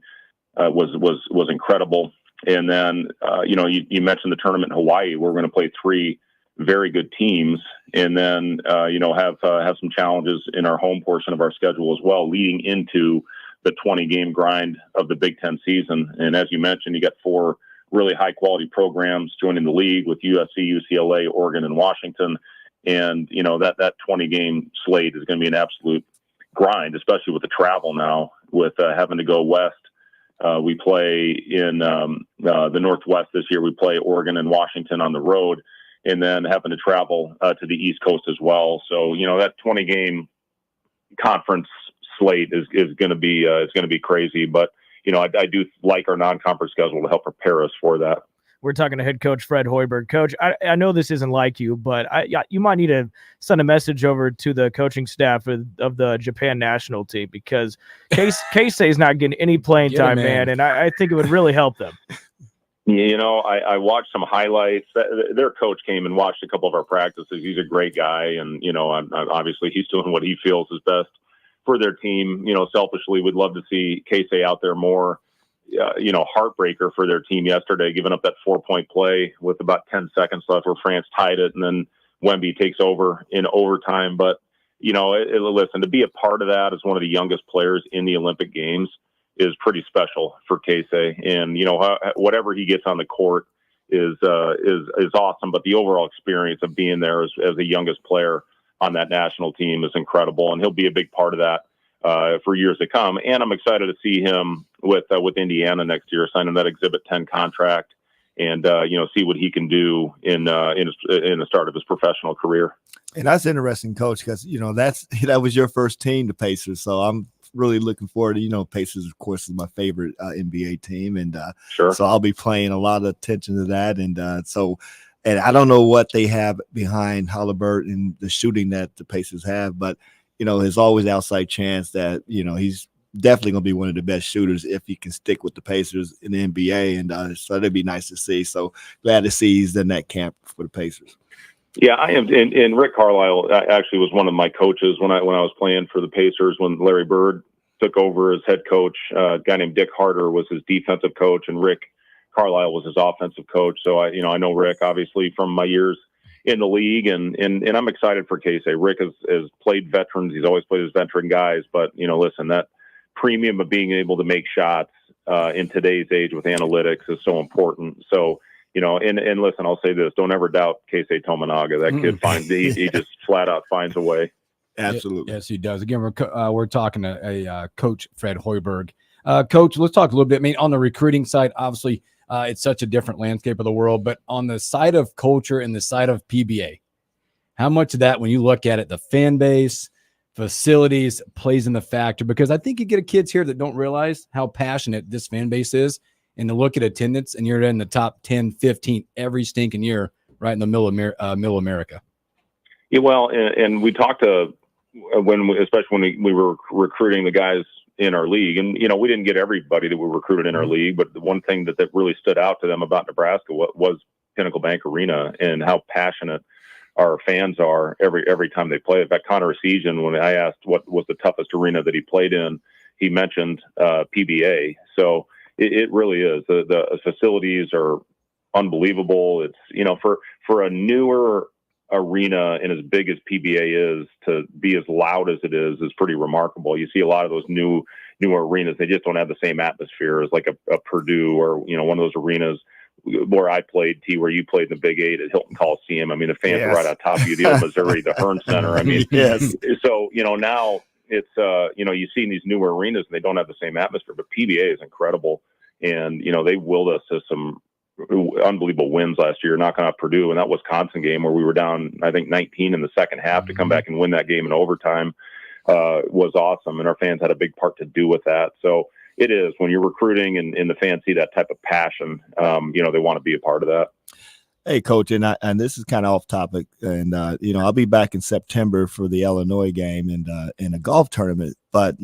was incredible. And then, you mentioned the tournament in Hawaii, where we're going to play 3 very good teams, and then, have some challenges in our home portion of our schedule as well, leading into the 20-game grind of the Big Ten season. And as you mentioned, you got 4 really high-quality programs joining the league with USC, UCLA, Oregon, and Washington. And, that 20-game slate is going to be an absolute grind, especially with the travel now, with having to go west. We play in the Northwest this year. We play Oregon and Washington on the road, and then having to travel to the East Coast as well. So, that 20-game conference slate is going to be crazy. But, I do like our non-conference schedule to help prepare us for that. We're talking to head coach Fred Hoiberg. Coach, I know this isn't like you, but you might need to send a message over to the coaching staff of the Japan national team, because Keisei is not getting any playing time, man, and I think it would really help them. I watched some highlights. Their coach came and watched a couple of our practices. He's a great guy, and obviously he's doing what he feels is best for their team. Selfishly, we'd love to see Keisei out there more. Heartbreaker for their team yesterday, giving up that 4-point play with about 10 seconds left where France tied it, and then Wemby takes over in overtime. But, listen, to be a part of that as one of the youngest players in the Olympic Games is pretty special for Keisei. And, whatever he gets on the court is awesome. But the overall experience of being there as the youngest player on that national team is incredible. And he'll be a big part of that for years to come. And I'm excited to see him with Indiana next year, signing that Exhibit 10 contract, and see what he can do in the start of his professional career. And that's interesting, Coach, because that was your first team, the Pacers. So I'm really looking forward to Pacers, of course, is my favorite NBA team, and sure. So I'll be paying a lot of attention to that, and and I don't know what they have behind Hoiberg and the shooting that the Pacers have, but there's always outside chance that he's definitely going to be one of the best shooters if he can stick with the Pacers in the NBA, and so that'd be nice to see. So glad to see he's in that camp for the Pacers. Yeah, I am. And Rick Carlisle actually was one of my coaches when I was playing for the Pacers when Larry Bird took over as head coach. A guy named Dick Harder was his defensive coach, and Rick Carlisle was his offensive coach. So I know Rick obviously from my years in the league, and I'm excited for Keisei. Rick has played veterans. He's always played as veteran guys, but listen, that premium of being able to make shots in today's age with analytics is so important. So, and listen, I'll say this, don't ever doubt Keisei Tominaga. That kid he just flat out finds a way. Absolutely. Yes, he does. Again, we're talking to a coach, Fred Hoiberg. Coach, let's talk a little bit. I mean, on the recruiting side, obviously, it's such a different landscape of the world, but on the side of culture and the side of PBA, how much of that, when you look at it, the fan base, facilities plays in the factor? Because I think you get kids here that don't realize how passionate this fan base is, and to look at attendance, and you're in the top 10, 15 every stinking year, right in the middle of America. Yeah, well, and we talked to especially when we were recruiting the guys in our league, and we didn't get everybody that we recruited in our league, but the one thing that really stood out to them about Nebraska was Pinnacle Bank Arena and how passionate our fans are every time they play. In fact, Connor Esigian, when I asked what was the toughest arena that he played in, he mentioned PBA. So it really is. The facilities are unbelievable. It's for a newer arena and as big as PBA is, to be as loud as it is pretty remarkable. You see a lot of those newer arenas, they just don't have the same atmosphere as like a Purdue or one of those arenas where I played, where you played in the Big 8 at Hilton Coliseum. I mean, the fans are right on top of you, the old Missouri, the Hearn Center. I mean, yes. So now it's you see in these newer arenas and they don't have the same atmosphere, but PBA is incredible, and they willed us to some unbelievable wins last year, knocking out Purdue, and that Wisconsin game where we were down, I think, 19 in the second half to come back and win that game in overtime was awesome, and our fans had a big part to do with that. So it is, when you're recruiting and the fans see that type of passion, they want to be a part of that. Hey, Coach, and this is kind of off topic, and I'll be back in September for the Illinois game and in a golf tournament. But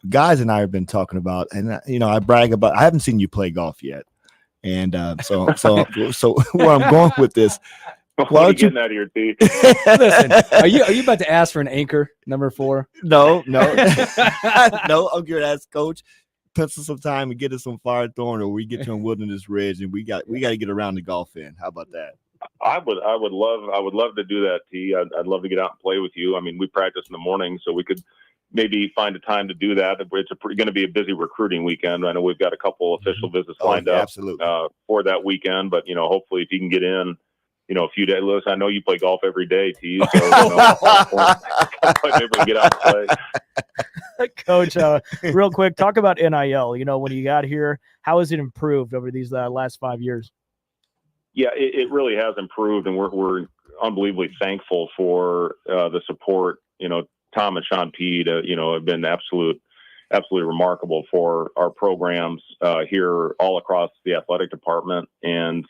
guys and I have been talking about, and I brag about. I haven't seen you play golf yet. And so where I'm going with this, why don't you get out of your teeth? Listen, are you about to ask for an anchor number 4? No, no, I'm going to ask Coach. pencil some time and get us some Firethorn, or we get you on Wilderness Ridge, and we got to get around the golf in. How about that? I would love to do that, T. I'd love to get out and play with you. I mean, we practice in the morning, so we could maybe find a time to do that. It's going to be a busy recruiting weekend. I know we've got a couple official visits lined up for that weekend, but hopefully if you can get in, a few days. Listen, I know you play golf every day, T. So maybe we can get out and play. Coach, real quick, talk about NIL. When you got here, how has it improved over these last 5 years? Yeah, it really has improved, and we're unbelievably thankful for the support. Tom and Sean Pede, have been absolutely remarkable for our programs here all across the athletic department. And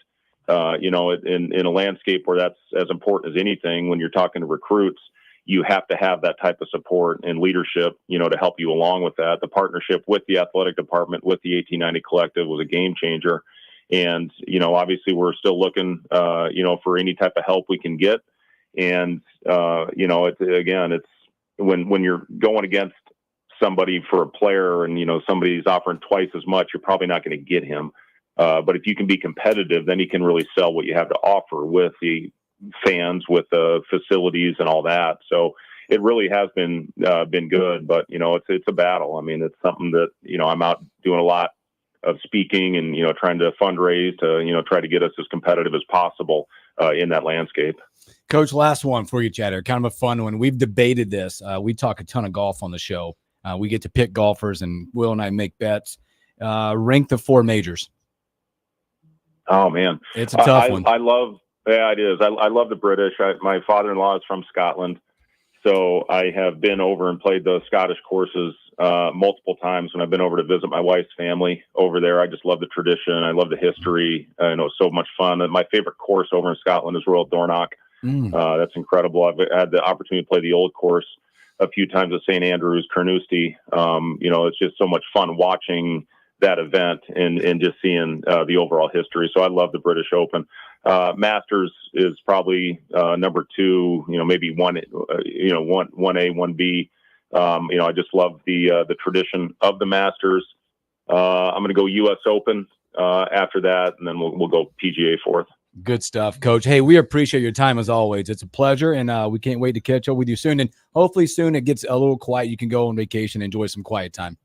in a landscape where that's as important as anything, when you're talking to recruits, you have to have that type of support and leadership, to help you along with that. The partnership with the athletic department, with the 1890 Collective, was a game changer. And, obviously we're still looking, for any type of help we can get. And, it's when you're going against somebody for a player and, somebody's offering twice as much, you're probably not going to get him. But if you can be competitive, then you can really sell what you have to offer with the fans, with the facilities and all that. So it really has been good, but it's a battle. I mean, it's something that, I'm out doing a lot of speaking and, trying to fundraise to, try to get us as competitive as possible in that landscape. Coach, last one before you chat here. Kind of a fun one. We've debated this. We talk a ton of golf on the show. We get to pick golfers, and Will and I make bets. Rank the 4 majors. Oh, man. It's a tough one. It is. I love the British. My father-in-law is from Scotland, so I have been over and played the Scottish courses multiple times when I've been over to visit my wife's family over there. I just love the tradition. I love the history. I know it's so much fun. And my favorite course over in Scotland is Royal Dornoch. That's incredible. I've had the opportunity to play the old course a few times at St. Andrews, Carnoustie. It's just so much fun watching that event and just seeing the overall history. So I love the British Open. Masters is probably number 2, maybe 1A, 1B. I just love the tradition of the Masters. I'm going to go U.S. Open after that, and then we'll go PGA fourth. Good stuff, Coach. Hey, we appreciate your time as always. It's a pleasure, and we can't wait to catch up with you soon. And hopefully soon it gets a little quiet. You can go on vacation, enjoy some quiet time.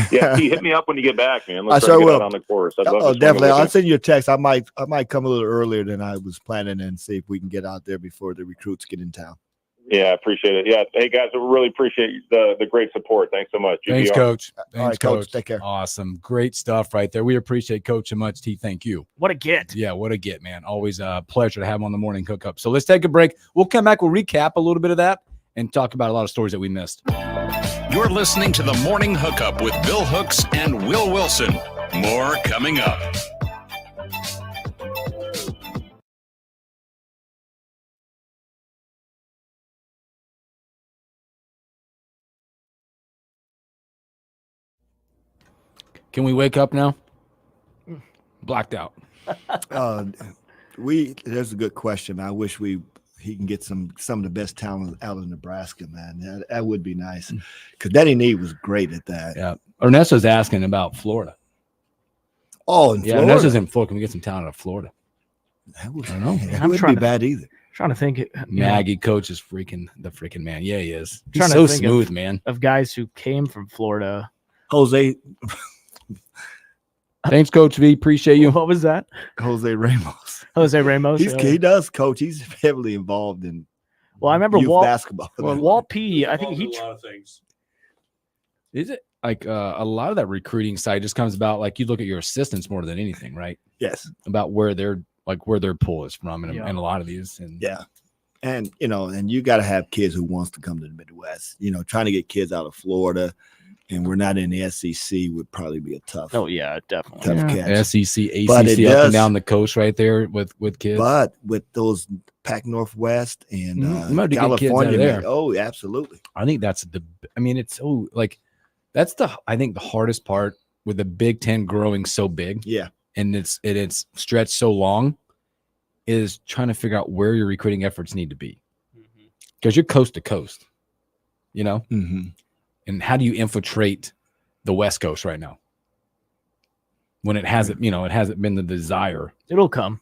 Yeah, hit me up when you get back, man. Let's I sure get will. out on the course. I'd love to definitely. I'll swing send you a text. I might come a little earlier than I was planning and see if we can get out there before the recruits get in town. Yeah, I appreciate it. Yeah, hey guys, I really appreciate the great support. Thanks so much. Thanks, GPR. Coach. All Thanks, right, Coach. Take care. Awesome, great stuff right there. We appreciate Coach so much. T, thank you. What a get. Yeah, what a get, man. Always a pleasure to have him on the morning hookup. So let's take a break. We'll come back. We'll recap a little bit of that and talk about a lot of stories that we missed. You're listening to the Morning Hookup with Bill Hooks and Will Wilson. More coming up. Can we wake up now? Blacked out. There's a good question. I wish he can get some of the best talent out of Nebraska, man. That would be nice, because Danny Need was great at that. Yeah. Ernesto's asking about Florida. Oh, in Florida? Ernesto's in Florida. Can we get some talent out of Florida? I don't know. That wouldn't be bad either. Trying to think. Maggie Coach is the freaking man. Yeah, he is. He's Trying to so think smooth, man. Of guys who came from Florida. Jose. Thanks, Coach V. Appreciate you. What was that? Jose Ramos. Jose Ramos. He does coach. He's heavily involved in. Well, I remember youth basketball. Well, Walt P. I think a lot of things. Is it like a lot of that recruiting side just comes about like you look at your assistants more than anything, right? Yes. About where their pull is from, and a lot of these. And yeah. And and you got to have kids who wants to come to the Midwest. Trying to get kids out of Florida. And we're not in the SEC would probably be a tough. Oh yeah, definitely tough catch. SEC, ACC, up and down the coast right there with kids. But with those Pac Northwest and California, there. Oh, absolutely. I think that's it's that's I think the hardest part with the Big Ten growing so big. Yeah, and it's stretched so long, is trying to figure out where your recruiting efforts need to be, because you're coast to coast, Mm-hmm. And how do you infiltrate the West Coast right now. When it hasn't, it hasn't been the desire. It'll come.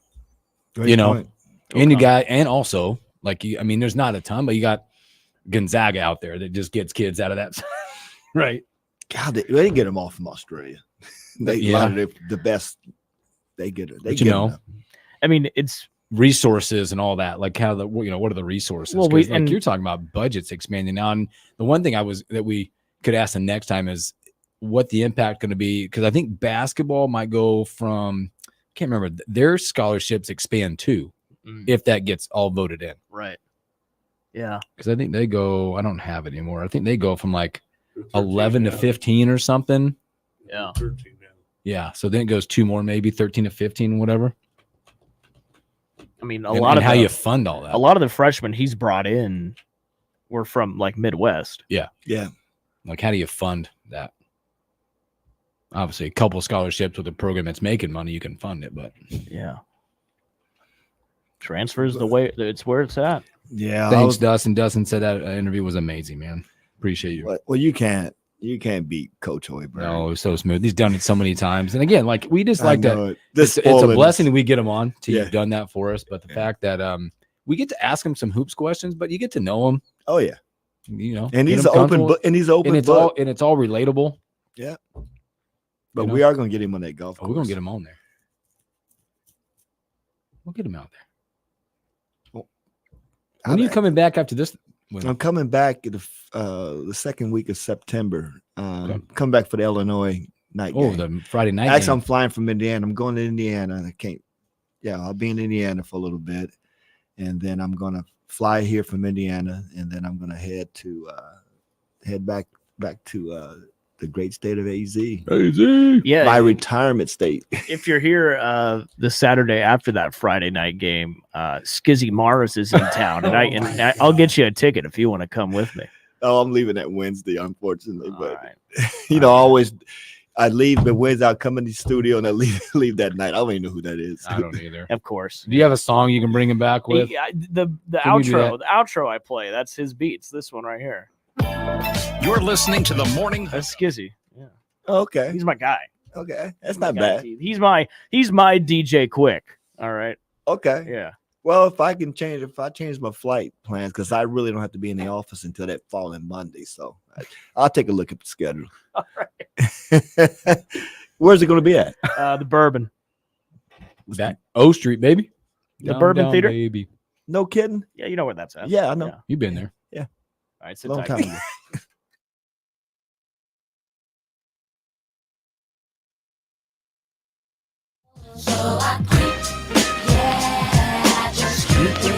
Great know, point. And you got, and also there's not a ton, but you got Gonzaga out there that just gets kids out of that. Right. God, they get them all from Australia. A lot of the best. They get it. They get them. I mean, it's resources and all that. Like how what are the resources? Well, you're talking about budgets expanding now. And the one thing that we could ask them next time is what the impact going to be, because I think basketball might go from, I can't remember, their scholarships expand too, if that gets all voted in. Right. Yeah. Because I think they go, I don't have it anymore. I think they go from like 11 to 15 or something. Yeah. 13 now. Yeah. So then it goes 2 more, maybe 13 to 15, whatever. I mean, how you fund all that. A lot of the freshmen he's brought in were from like Midwest. Yeah. Yeah. Like, how do you fund that? Obviously, a couple of scholarships with a program that's making money, you can fund it, but yeah. Transfers the way it's where it's at. Yeah. Thanks, Dustin. Dustin said that interview was amazing, man. Appreciate you. Well, you can't beat Coach Hoiberg. No, it was so smooth. He's done it so many times. And again, like we just like that. It's a blessing that we get him on. You've Yeah. done that for us. But the fact that we get to ask him some hoops questions, but you get to know him. Oh yeah. And And get he's him open comfortable. book, and he's open and book. it's all relatable. Yeah. But we are going to get him on that golf course. We're going to get him on there. We'll get him out there. When are you coming back after this? I'm coming back the second week of September. Come back for the Illinois night game. The Friday night Actually, game. I'm flying from Indiana. I'm going to Indiana. I can't. Yeah, I'll be in Indiana for a little bit, and then I'm going to fly here from Indiana, and then I'm going to head back to the great state of AZ. Yeah, my retirement state. If you're here the Saturday after that Friday night game, Skizzy Morris is in town, and I'll get you a ticket if you want to come with me. Oh, I'm leaving that Wednesday, unfortunately. But always I leave the Wednesday. I'll come in the studio and I leave that night. I don't even know who that is. I don't either. Of course. Do you have a song you can bring him back with? The outro I play. That's his beats. This one right here. You're listening to the morning. That's Skizzy. Yeah. Okay. He's my guy. Okay. That's not bad. He's my DJ Quick. All right. Okay. Yeah. Well, if I change my flight plans, because I really don't have to be in the office until that following Monday. So I'll take a look at the schedule. All right. Where's it going to be at? The Bourbon. That O Street, baby. The Bourbon Theater. Baby. No kidding. Yeah, you know where that's at. Yeah, I know. Yeah. You've been there. Yeah. All right, sit Long tight. time ago.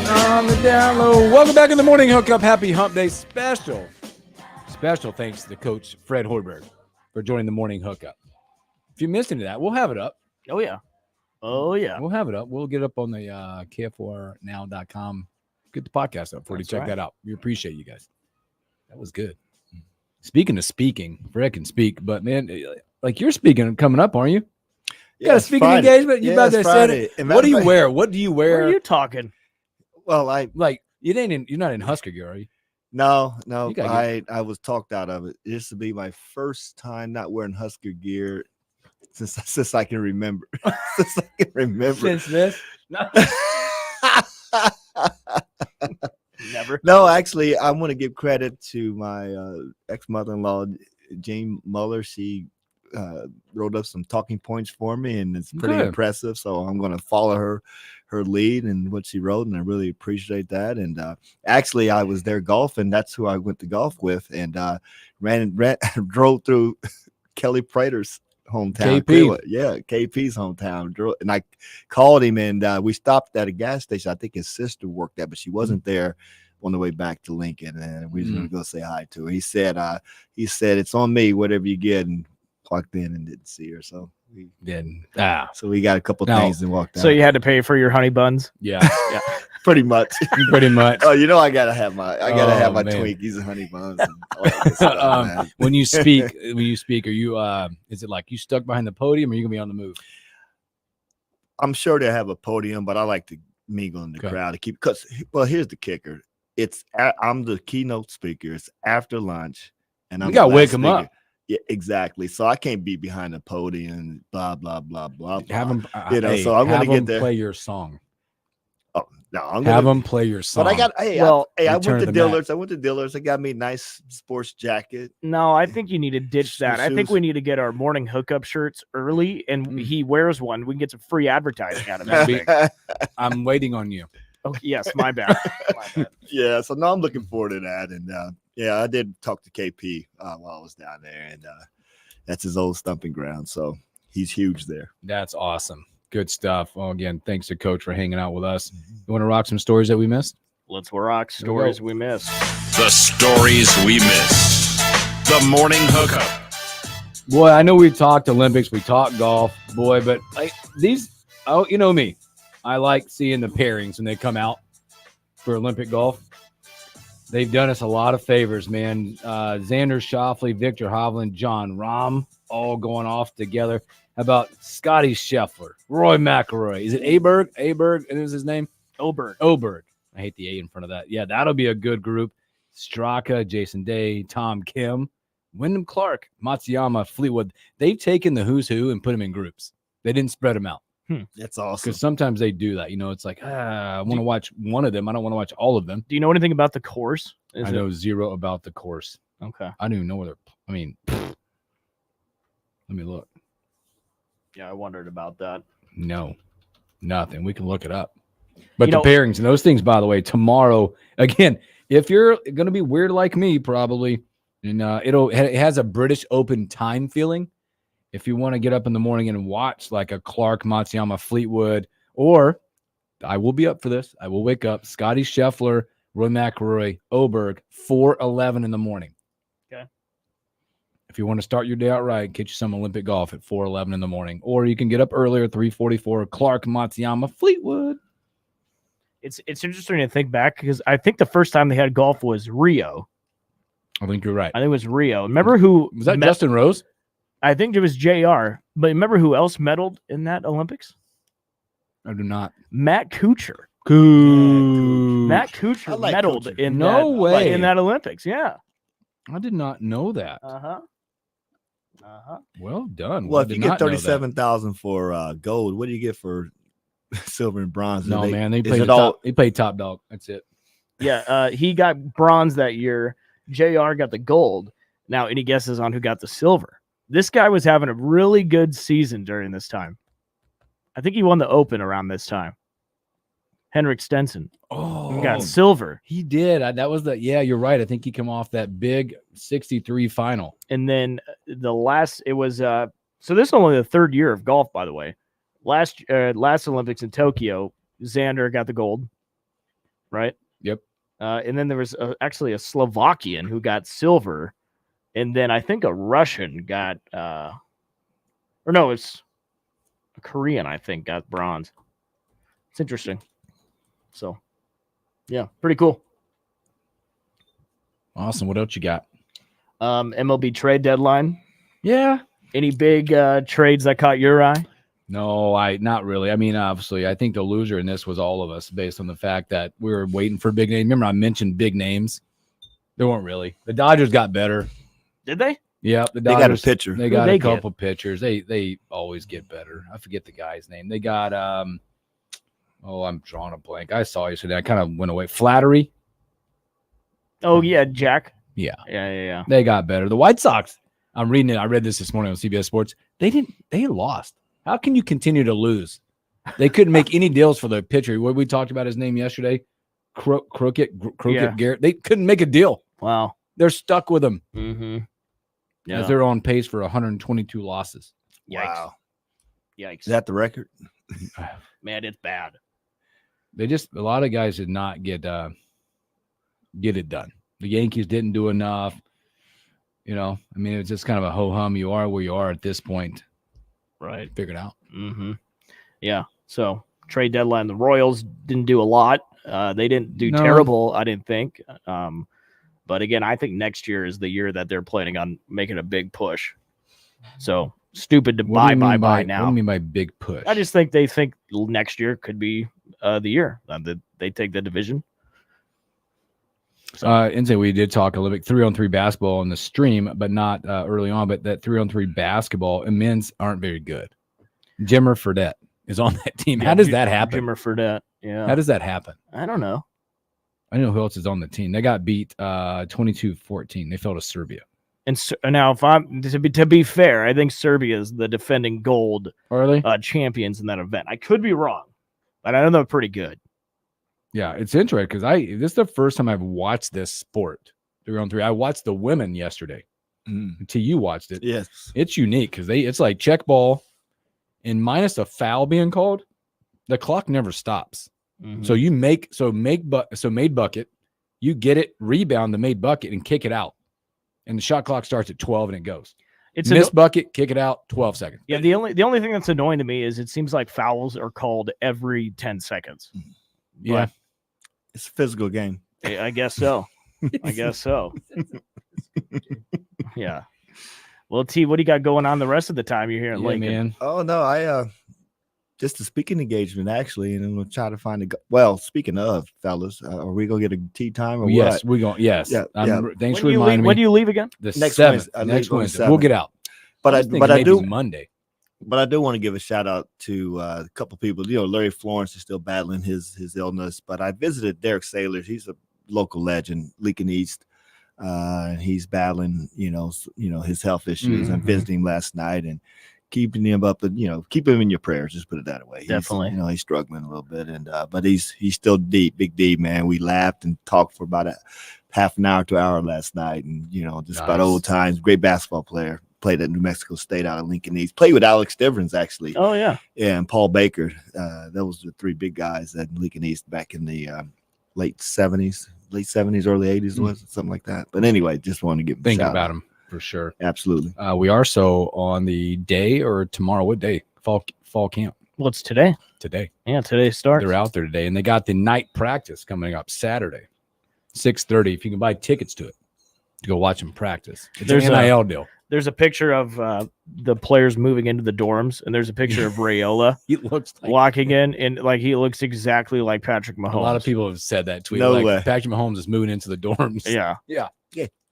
On the down low. Welcome back in the morning hookup. Happy Hump Day special. Special thanks to Coach Fred Hoiberg for joining the morning hookup. If you missed any of that, we'll have it up. Oh yeah. Oh yeah. We'll have it up. We'll get it up on the KFORnow.com. Get the podcast up for you to check that out. We appreciate you guys. That was good. Speaking of speaking, Fred can speak, but man, like you're speaking coming up, aren't you? You got a speaking engagement. You about to say it. What do you wear? What do you wear? Where are you talking? Well, you're not in Husker gear, are you? No. I was talked out of it. This will be my first time not wearing Husker gear since I can remember. Since this? Never. No, actually, I want to give credit to my ex-mother-in-law, Jane Muller. She wrote up some talking points for me, and it's pretty impressive. So I'm going to follow her lead and what she wrote, and I really appreciate that. And actually, I was there golfing. That's who I went to golf with, and drove through Kelly Prater's hometown. KP. Yeah, KP's hometown. And I called him, and we stopped at a gas station. I think his sister worked there, but she wasn't there on the way back to Lincoln, and we was going to go say hi to her. He said, it's on me, whatever you get, and walked in and didn't see her. So we got a couple things and walked out. So you had to pay for your honey buns? Yeah. Yeah. Pretty much. Pretty much. Oh, I gotta have my Twinkies and honey buns. And all that stuff, when you speak, are you is it like you stuck behind the podium or are you gonna be on the move? I'm sure they have a podium, but I like to mingle in the crowd to keep. Here's the kicker: I'm the keynote speaker. It's after lunch, and you gotta wake them up. Yeah, exactly. So I can't be behind the podium and blah blah blah blah. Have them, so I'm gonna get there. Play your song. Oh no, I'm Have gonna them play your song. But I got I went Return to to the Dillard's. I went to Dillard's. They got me a nice sports jacket. No, I think you need to ditch that. I think shoes. we need to get our morning hookup shirts early, and he wears one. We can get some free advertising out of that. I'm waiting on you. Oh, yes, my bad. My bad. Yeah, so now I'm looking forward to that. And yeah, I did talk to KP while I was down there, and that's his old stomping ground. So he's huge there. That's awesome. Good stuff. Well, again, thanks to Coach for hanging out with us. You want to rock some stories that we missed? Let's rock stories we missed. The stories we missed. The morning hookup. Boy, I know we talked Olympics, we talked golf, boy, but like these, you know me. I like seeing the pairings when they come out for Olympic golf. They've done us a lot of favors, man. Xander Schauffele, Victor Hovland, John Rahm, all going off together. How about Scotty Scheffler, Roy McIlroy? Is it Hoiberg? Hoiberg, and is his name? Hoiberg. I hate the A in front of that. Yeah, that'll be a good group. Straka, Jason Day, Tom Kim, Wyndham Clark, Matsuyama, Fleetwood. They've taken the who's who and put them in groups. They didn't spread them out. That's awesome. Because sometimes they do that. You know, it's like, I want to watch one of them. I don't want to watch all of them. Do you know anything about the course? I know zero about the course. Okay. I don't even know where they're. I mean, let me look. Yeah, I wondered about that. No, nothing. We can look it up. But the pairings and those things, by the way, tomorrow, again, if you're going to be weird like me, probably, and it has a British Open time feeling. If you want to get up in the morning and watch like a Clark, Matsuyama, Fleetwood, or I will be up for this. I will wake up, Scotty Scheffler, Roy McIlroy, Hoiberg, 4:11 in the morning. Okay. If you want to start your day out right, get you some Olympic golf at 4:11 in the morning, or you can get up earlier, 3:44. Clark, Matsuyama, Fleetwood. It's interesting to think back because I think the first time they had golf was Rio. I think you're right. I think it was Rio. Remember who was that? Justin Rose? I think it was JR. But remember who else medaled in that Olympics? I do not. Matt Kuchar. Matt Kuchar like medaled Kuchar. in that Olympics. Yeah. I did not know that. Well done. Well, if you get 37,000 for gold, what do you get for silver and bronze? No, man, they played top dog. That's it. Yeah, he got bronze that year. JR got the gold. Now, any guesses on who got the silver? This guy was having a really good season during this time. I think he won the Open around this time. Henrik Stenson. Oh, got silver. He did. That was you're right. I think he came off that big 63 final. And then it was so this is only the third year of golf, by the way. Last Olympics in Tokyo, Xander got the gold, right? Yep. And then there was actually a Slovakian who got silver, and then I think a Russian got, it's a Korean, I think, got bronze. It's interesting. So, yeah, pretty cool. Awesome. What else you got? MLB trade deadline. Yeah. Any big trades that caught your eye? No, not really. I mean, obviously, I think the loser in this was all of us based on the fact that we were waiting for big names. Remember, I mentioned big names. They weren't really. The Dodgers got better. Did they? Yeah, the Dodgers. They got a pitcher. They got a couple pitchers. They always get better. I forget the guy's name. They got I'm drawing a blank. I saw you today. I kind of went away. Flattery. Oh yeah, Jack. Yeah. Yeah. They got better. The White Sox. I'm reading it. I read this morning on CBS Sports. They lost. How can you continue to lose? They couldn't make any deals for the pitcher. What we talked about his name yesterday, Crooked Garrett. They couldn't make a deal. Wow. They're stuck with him. Mm-hmm. Yeah. As they're on pace for 122 losses. Yikes. Wow. Yikes. Is that the record? Man, it's bad. A lot of guys did not get it done. The Yankees didn't do enough. You know, I mean, it's just kind of a ho-hum. You are where you are at this point. Right. Figured out. Mm-hmm. Yeah. So trade deadline, the Royals didn't do a lot. They didn't do terrible, I didn't think. But again, I think next year is the year that they're planning on making a big push. So stupid to buy now. What do you mean by big push? I just think they think next year could be the year that they take the division. And we did talk a little bit 3-on-3 basketball on the stream, but not early on. But that 3-on-3 basketball and men's aren't very good. Jimmer Fredette is on that team. How does that happen? Jimmer Fredette. Yeah. How does that happen? I don't know. I know who else is on the team. They got beat 22-14. They fell to Serbia. And now, if I'm to be fair, I think Serbia is the defending gold Are they? champions in that event. I could be wrong, but I know they're pretty good. Yeah, it's interesting because this is the first time I've watched this sport 3-on-3. I watched the women yesterday. Until you watched it. Yes, it's unique because it's like check ball, and minus a foul being called, the clock never stops. So you made bucket, you get it, rebound the made bucket, and kick it out, and the shot clock starts at 12 and it goes. It's miss bucket, kick it out, 12 seconds. Yeah, the only thing that's annoying to me is it seems like fouls are called every 10 seconds. Yeah, it's a physical game. I guess so. I guess so. Yeah. Well, T, what do you got going on the rest of the time you're here in Lincoln? Man. Oh no, I just a speaking engagement actually, and then we'll try to find well, speaking of fellas, are we gonna get a tea time or yes, what? we're going. Yes. Yeah, Thanks for reminding me. When do you leave again? The Next 7th. Wednesday. Next Wednesday. 7th. We'll get out. But I do Monday. But I do want to give a shout out to a couple people. Larry Florence is still battling his illness, but I visited Derek Sailors. He's a local legend, Lincoln East. And he's battling, his health issues. I visited him last night and keeping him up, keep him in your prayers. Just put it that way. Definitely. He's struggling a little bit, and but he's still deep, big D, man. We laughed and talked for about a half an hour to an hour last night, and just about old times. Great basketball player. Played at New Mexico State out of Lincoln East. Played with Alex Stivrins, actually. Oh, yeah. Yeah, and Paul Baker. Those were the three big guys at Lincoln East back in the late 70s, early 80s, was it? Something like that. But anyway, just wanted to give Think about him for sure. Absolutely. We are on the day or tomorrow. What day? Fall camp. Well, it's today. Today. Yeah, today starts. They're out there today, and they got the night practice coming up Saturday, 6:30. If you can buy tickets to it, to go watch them practice. It's an NIL deal. There's a picture of the players moving into the dorms, and there's a picture of Raiola He looks like walking in, and he looks exactly like Patrick Mahomes. a lot of people have said that tweet. No way. Patrick Mahomes is moving into the dorms. Yeah.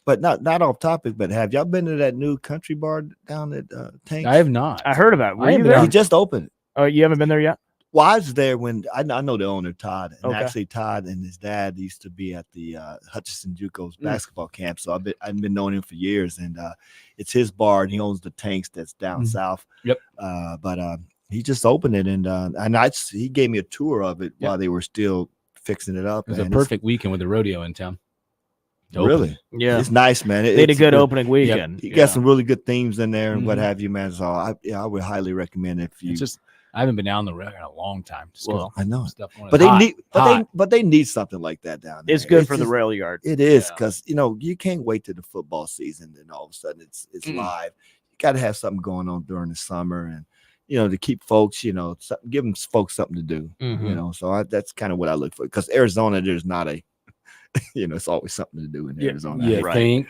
But not off topic, but have y'all been to that new country bar down at Tank? I have not. I heard about it. Were I you haven't there? He just opened. Oh, you haven't been there yet? Well, I was there when I know the owner, Todd. And Okay. actually, Todd and his dad used to be at the Hutchinson JUCO's basketball camp. So I've been knowing him for years. And it's his bar, and he owns the Tanks that's down south. Yep. But he just opened it, and he gave me a tour of it while they were still fixing it up. It was a and perfect weekend with the rodeo in town. To open. Really? Yeah. It's nice, man. They had a It's good opening weekend. He got some really good themes in there and what Mhm. have you, man. So I would highly recommend it if you. It's just I haven't been down the road in a long time. Just 'cause I know, stuff going but on. they need, Hot. but they need something like that down there. It's good for the just- rail yard. It is Yeah. because you can't wait to the football season and all of a sudden it's live. You got to have something going on during the summer and to keep folks, give them folks something to do. Mhm. So that's kind of what I look for because Arizona, there's not a, it's always something to do in Arizona. You Right. think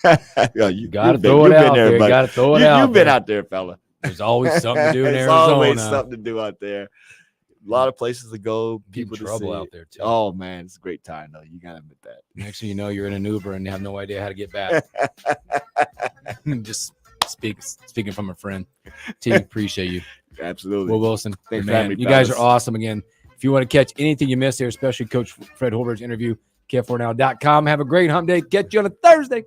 You gotta you've throw it you've been out there. buddy. Gotta throw it You- out. You've been there. out there, fella. There's always something to do in There's Arizona. always something to do out there. A lot of places to go. Get in People to trouble see. out there too. Oh man, it's a great time though. You gotta admit that. Next thing you know, you're in an Uber and you have no idea how to get back. Just speaking from a friend. T, appreciate you. Absolutely. Will Wilson, Thanks for man, having me, you guys are fellas. awesome again. If you want to catch anything you missed here, especially Coach Fred Hoiberg's interview, KF4now.com. Have a great hump day. Catch you on a Thursday.